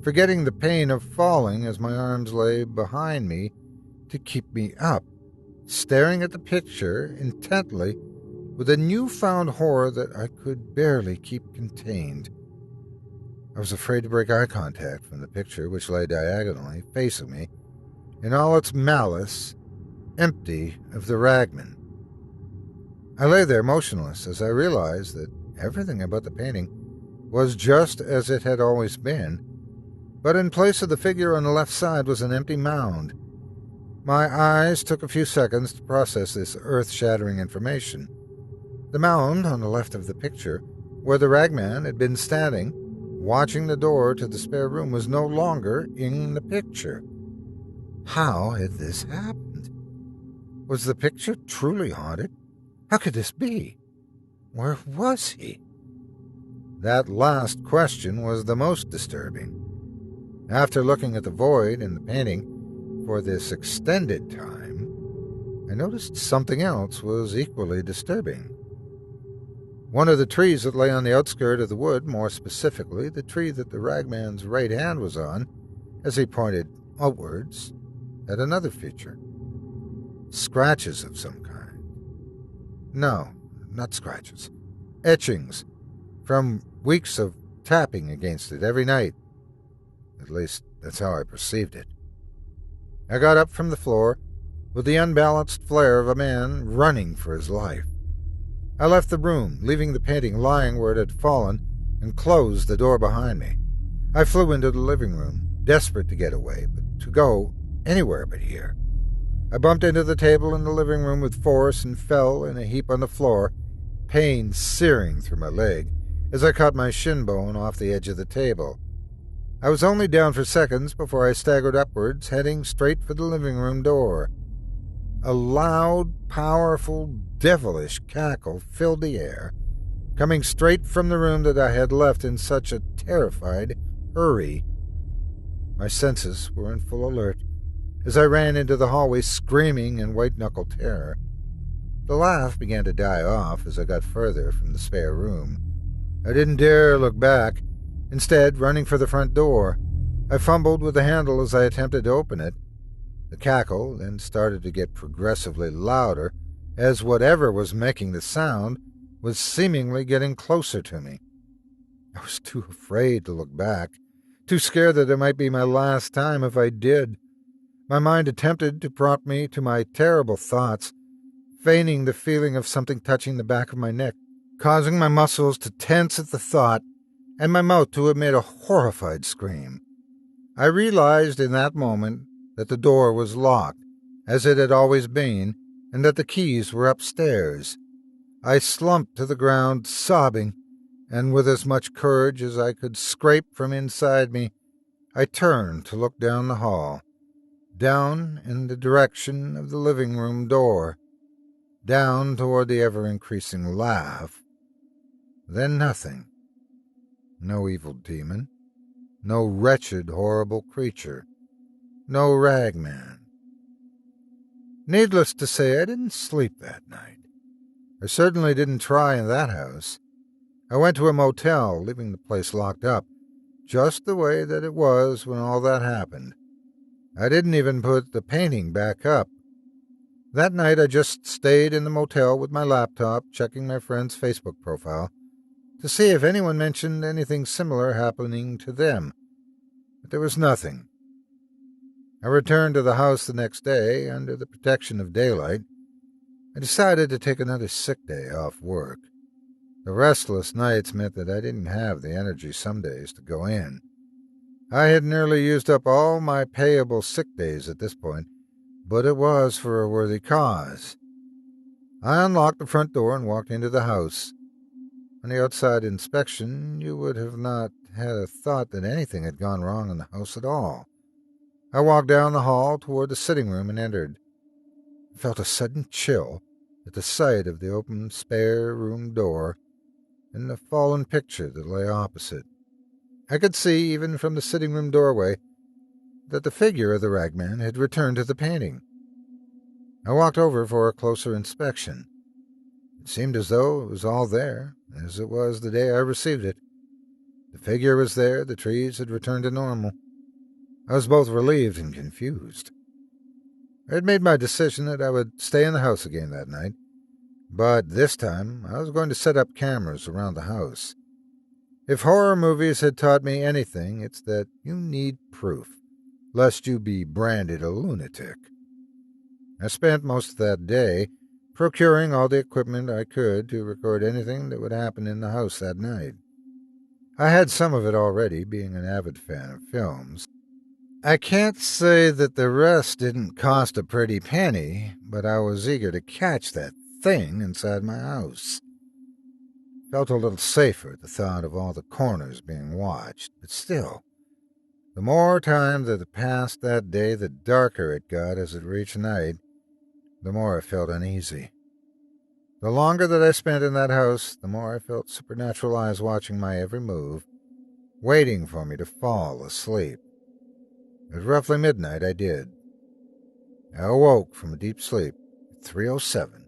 forgetting the pain of falling as my arms lay behind me to keep me up, staring at the picture intently with a newfound horror that I could barely keep contained. I was afraid to break eye contact from the picture, which lay diagonally facing me, in all its malice, empty of the Ragman. I lay there motionless as I realized that everything about the painting was just as it had always been, but in place of the figure on the left side was an empty mound. My eyes took a few seconds to process this earth-shattering information. The mound on the left of the picture, where the Ragman had been standing, watching the door to the spare room, was no longer in the picture. How had this happened? Was the picture truly haunted? How could this be? Where was he? That last question was the most disturbing. After looking at the void in the painting for this extended time, I noticed something else was equally disturbing. One of the trees that lay on the outskirt of the wood, more specifically the tree that the Ragman's right hand was on, as he pointed outwards, had another feature. Scratches of some kind. No, not scratches. Etchings, from weeks of tapping against it every night. At least, that's how I perceived it. I got up from the floor with the unbalanced flare of a man running for his life. I left the room, leaving the painting lying where it had fallen, and closed the door behind me. I flew into the living room, desperate to get away, but to go anywhere but here. I bumped into the table in the living room with force and fell in a heap on the floor, pain searing through my leg as I caught my shin bone off the edge of the table. I was only down for seconds before I staggered upwards, heading straight for the living room door. A loud, powerful, devilish cackle filled the air, coming straight from the room that I had left in such a terrified hurry. My senses were in full alert as I ran into the hallway screaming in white-knuckle terror. The laugh began to die off as I got further from the spare room. I didn't dare look back. Instead, running for the front door, I fumbled with the handle as I attempted to open it. The cackle then started to get progressively louder as whatever was making the sound was seemingly getting closer to me. I was too afraid to look back, too scared that it might be my last time if I did. My mind attempted to prompt me to my terrible thoughts, feigning the feeling of something touching the back of my neck, causing my muscles to tense at the thought and my mouth to emit a horrified scream. I realized in that moment that the door was locked, as it had always been, and that the keys were upstairs. I slumped to the ground, sobbing, and with as much courage as I could scrape from inside me, I turned to look down the hall, down in the direction of the living room door, down toward the ever-increasing laugh. Then nothing. No evil demon, no wretched, horrible creature, no Ragman. Needless to say, I didn't sleep that night. I certainly didn't try in that house. I went to a motel, leaving the place locked up, just the way that it was when all that happened. I didn't even put the painting back up. That night I just stayed in the motel with my laptop, checking my friend's Facebook profile to see if anyone mentioned anything similar happening to them. But there was nothing. I returned to the house the next day under the protection of daylight. I decided to take another sick day off work. The restless nights meant that I didn't have the energy some days to go in. I had nearly used up all my payable sick days at this point, but it was for a worthy cause. I unlocked the front door and walked into the house. On the outside inspection, you would have not had a thought that anything had gone wrong in the house at all. I walked down the hall toward the sitting room and entered. I felt a sudden chill at the sight of the open spare room door and the fallen picture that lay opposite. I could see, even from the sitting room doorway, that the figure of the Ragman had returned to the painting. I walked over for a closer inspection. It seemed as though it was all there, as it was the day I received it. The figure was there, the trees had returned to normal. I was both relieved and confused. I had made my decision that I would stay in the house again that night, but this time I was going to set up cameras around the house. If horror movies had taught me anything, it's that you need proof, lest you be branded a lunatic. I spent most of that day procuring all the equipment I could to record anything that would happen in the house that night. I had some of it already, being an avid fan of films. I can't say that the rest didn't cost a pretty penny, but I was eager to catch that thing inside my house. Felt a little safer at the thought of all the corners being watched, but still, the more time that passed that day, the darker it got as it reached night, the more I felt uneasy. The longer that I spent in that house, the more I felt supernatural eyes watching my every move, waiting for me to fall asleep. At roughly midnight, I did. I awoke from a deep sleep at 3:07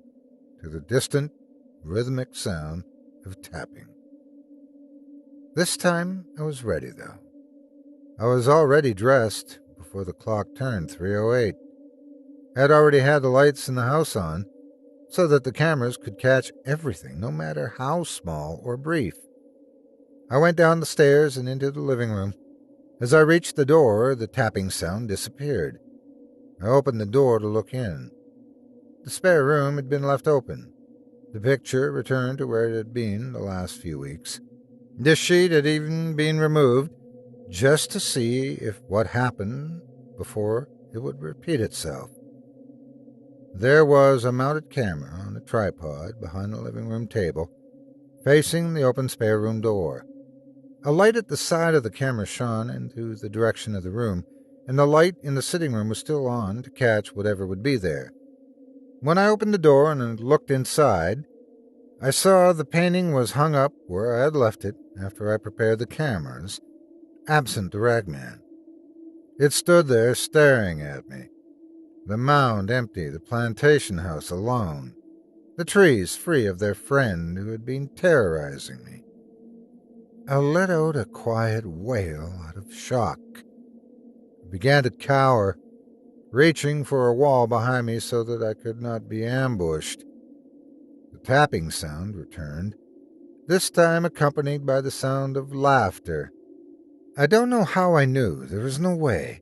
to the distant, rhythmic sound of tapping. This time I was ready, though. I was already dressed before the clock turned 3:08. I had already had the lights in the house on, so that the cameras could catch everything, no matter how small or brief. I went down the stairs and into the living room. As I reached the door, the tapping sound disappeared. I opened the door to look in. The spare room had been left open. The picture returned to where it had been the last few weeks. This sheet had even been removed, just to see if what happened before it would repeat itself. There was a mounted camera on a tripod behind the living room table, facing the open spare room door. A light at the side of the camera shone into the direction of the room, and the light in the sitting room was still on to catch whatever would be there. When I opened the door and looked inside, I saw the painting was hung up where I had left it after I prepared the cameras, absent the Ragman. It stood there staring at me. The mound empty, the plantation house alone, the trees free of their friend who had been terrorizing me. I let out a quiet wail out of shock. I began to cower, reaching for a wall behind me so that I could not be ambushed. The tapping sound returned, this time accompanied by the sound of laughter. I don't know how I knew, there was no way,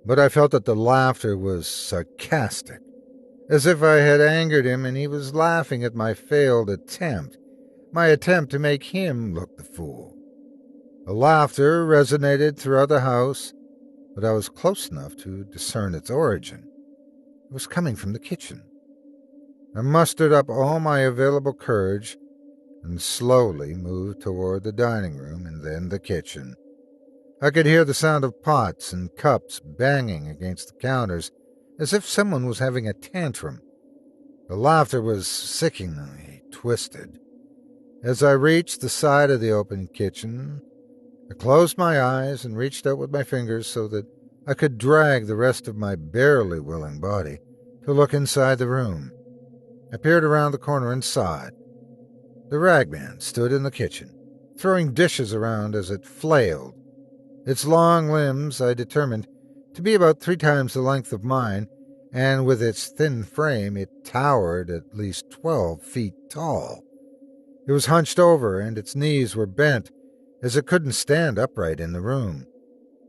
but I felt that the laughter was sarcastic, as if I had angered him and he was laughing at my failed attempt, my attempt to make him look the fool. The laughter resonated throughout the house, but I was close enough to discern its origin. It was coming from the kitchen. I mustered up all my available courage and slowly moved toward the dining room and then the kitchen. I could hear the sound of pots and cups banging against the counters, as if someone was having a tantrum. The laughter was sickeningly twisted. As I reached the side of the open kitchen, I closed my eyes and reached out with my fingers so that I could drag the rest of my barely willing body to look inside the room. I peered around the corner and saw it. The Ragman stood in the kitchen, throwing dishes around as it flailed. Its long limbs I determined to be about 3 times the length of mine, and with its thin frame it towered at least 12 feet tall. It was hunched over, and its knees were bent, as it couldn't stand upright in the room.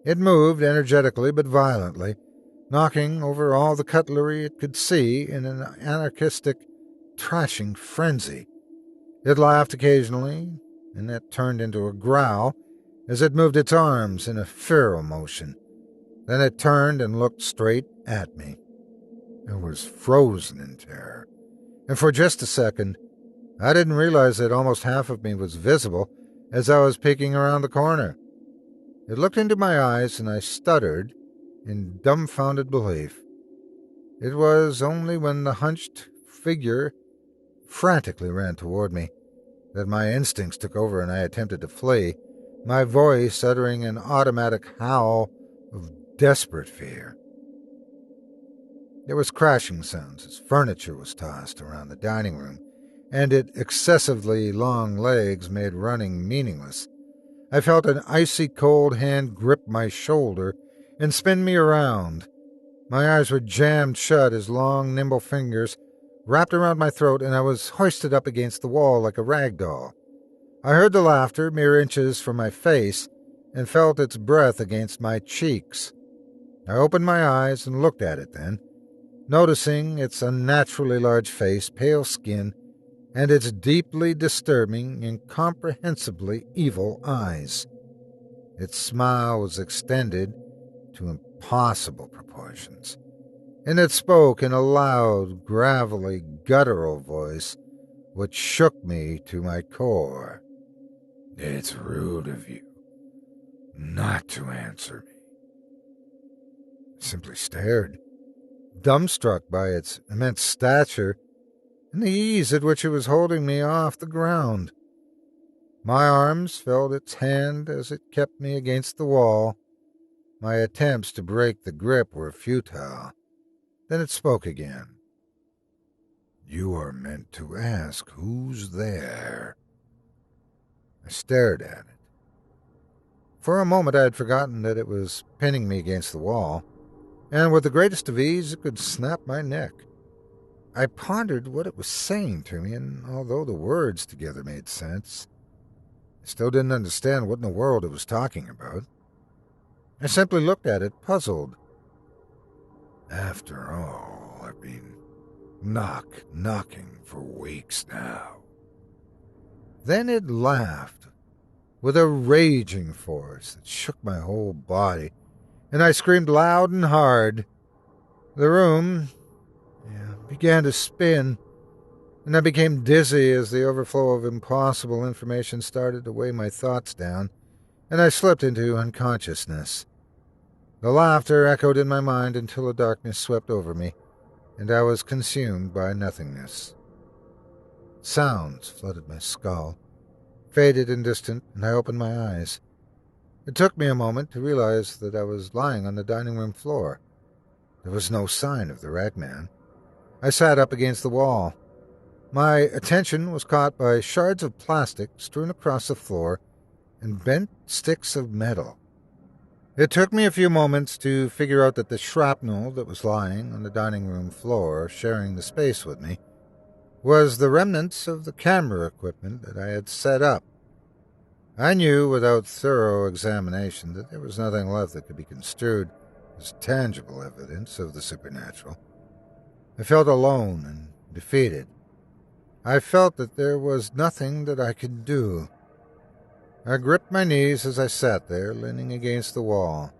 It moved energetically but violently, knocking over all the cutlery it could see in an anarchistic, trashing frenzy. It laughed occasionally, and that turned into a growl as it moved its arms in a feral motion. Then it turned and looked straight at me. I was frozen in terror, and for just a second, I didn't realize that almost half of me was visible as I was peeking around the corner. It looked into my eyes, and I stuttered in dumbfounded belief. It was only when the hunched figure frantically ran toward me that my instincts took over and I attempted to flee, my voice uttering an automatic howl of desperate fear. There was crashing sounds as furniture was tossed around the dining room, and its excessively long legs made running meaningless. I felt an icy cold hand grip my shoulder and spin me around. My eyes were jammed shut as long, nimble fingers wrapped around my throat, and I was hoisted up against the wall like a rag doll. I heard the laughter mere inches from my face and felt its breath against my cheeks. I opened my eyes and looked at it then, noticing its unnaturally large face, pale skin, and its deeply disturbing, incomprehensibly evil eyes. Its smile was extended to impossible proportions, and it spoke in a loud, gravelly, guttural voice which shook me to my core. It's rude of you not to answer me. I simply stared, dumbstruck by its immense stature and the ease at which it was holding me off the ground. My arms felt its hand as it kept me against the wall. My attempts to break the grip were futile. Then it spoke again. You are meant to ask who's there. I stared at it. For a moment I had forgotten that it was pinning me against the wall, and with the greatest of ease it could snap my neck. I pondered what it was saying to me, and although the words together made sense, I still didn't understand what in the world it was talking about. I simply looked at it, puzzled. After all, I've been knocking for weeks now. Then it laughed, with a raging force that shook my whole body, and I screamed loud and hard. The room began to spin, and I became dizzy as the overflow of impossible information started to weigh my thoughts down, and I slipped into unconsciousness. The laughter echoed in my mind until the darkness swept over me, and I was consumed by nothingness. Sounds flooded my skull, faded and distant, and I opened my eyes. It took me a moment to realize that I was lying on the dining room floor. There was no sign of the Ragman. I sat up against the wall. My attention was caught by shards of plastic strewn across the floor and bent sticks of metal. It took me a few moments to figure out that the shrapnel that was lying on the dining room floor, sharing the space with me, was the remnants of the camera equipment that I had set up. I knew without thorough examination that there was nothing left that could be construed as tangible evidence of the supernatural. I felt alone and defeated. I felt that there was nothing that I could do. I gripped my knees as I sat there, leaning against the wall.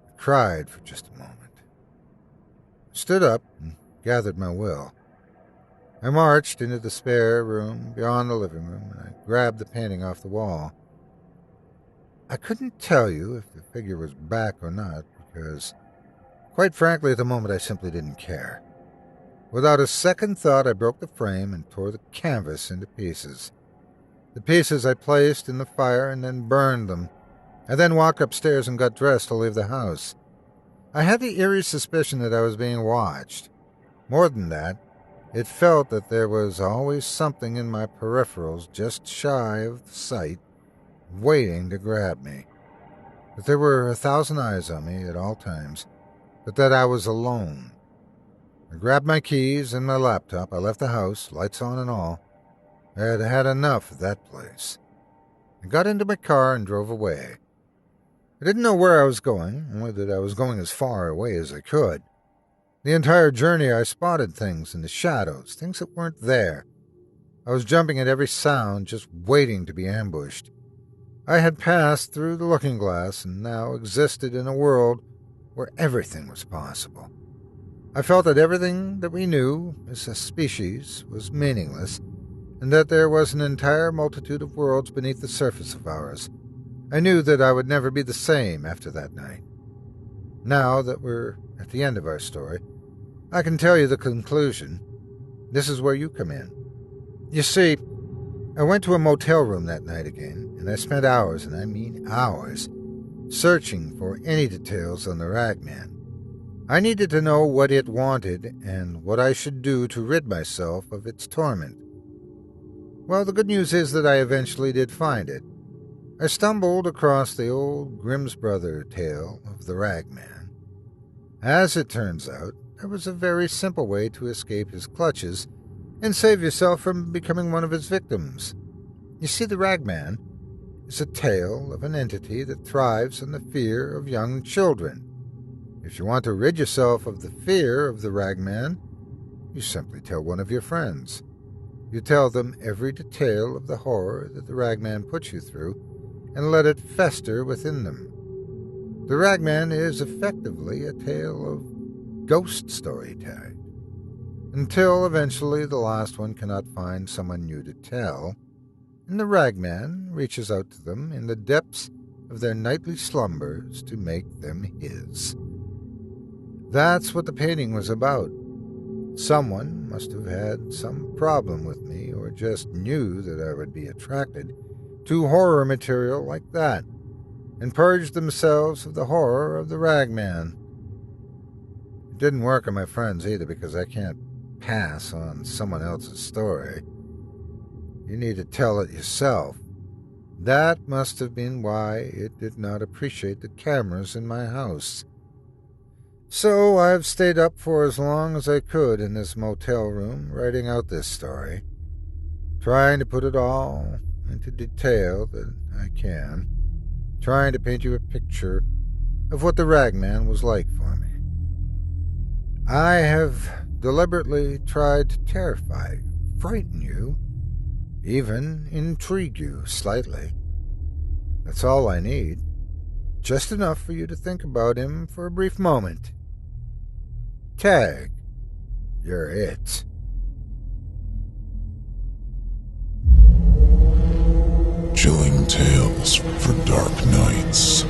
I cried for just a moment. I stood up and gathered my will. I marched into the spare room beyond the living room, and I grabbed the painting off the wall. I couldn't tell you if the figure was back or not, because, quite frankly, at the moment I simply didn't care. Without a second thought, I broke the frame and tore the canvas into pieces. The pieces I placed in the fire and then burned them. I then walked upstairs and got dressed to leave the house. I had the eerie suspicion that I was being watched. More than that, it felt that there was always something in my peripherals just shy of the sight, waiting to grab me. That there were 1,000 eyes on me at all times, but that I was alone. I grabbed my keys and my laptop. I left the house, lights on and all. I had had enough of that place. I got into my car and drove away. I didn't know where I was going, only that I was going as far away as I could. The entire journey I spotted things in the shadows, things that weren't there. I was jumping at every sound, just waiting to be ambushed. I had passed through the looking glass and now existed in a world where everything was possible. I felt that everything that we knew as a species was meaningless, and that there was an entire multitude of worlds beneath the surface of ours. I knew that I would never be the same after that night. Now that we're at the end of our story, I can tell you the conclusion. This is where you come in. You see, I went to a motel room that night again, and I spent hours, and I mean hours, searching for any details on the Ragman. I needed to know what it wanted and what I should do to rid myself of its torment. Well, the good news is that I eventually did find it. I stumbled across the old Grimm's Brother tale of the Ragman. As it turns out, there was a very simple way to escape his clutches and save yourself from becoming one of his victims. You see, the Ragman is a tale of an entity that thrives on the fear of young children. If you want to rid yourself of the fear of the Ragman, you simply tell one of your friends. You tell them every detail of the horror that the Ragman puts you through and let it fester within them. The Ragman is effectively a tale of ghost storytelling, until eventually the last one cannot find someone new to tell, and the Ragman reaches out to them in the depths of their nightly slumbers to make them his. That's what the painting was about. Someone must have had some problem with me, or just knew that I would be attracted to horror material like that, and purged themselves of the horror of the Ragman. It didn't work on my friends either, because I can't pass on someone else's story. You need to tell it yourself. That must have been why it did not appreciate the cameras in my house. So I've stayed up for as long as I could in this motel room, writing out this story, trying to put it all into detail that I can, trying to paint you a picture of what the Ragman was like for me. I have deliberately tried to terrify you, frighten you, even intrigue you slightly. That's all I need, just enough for you to think about him for a brief moment. Tag, you're it. Chilling tales for dark nights.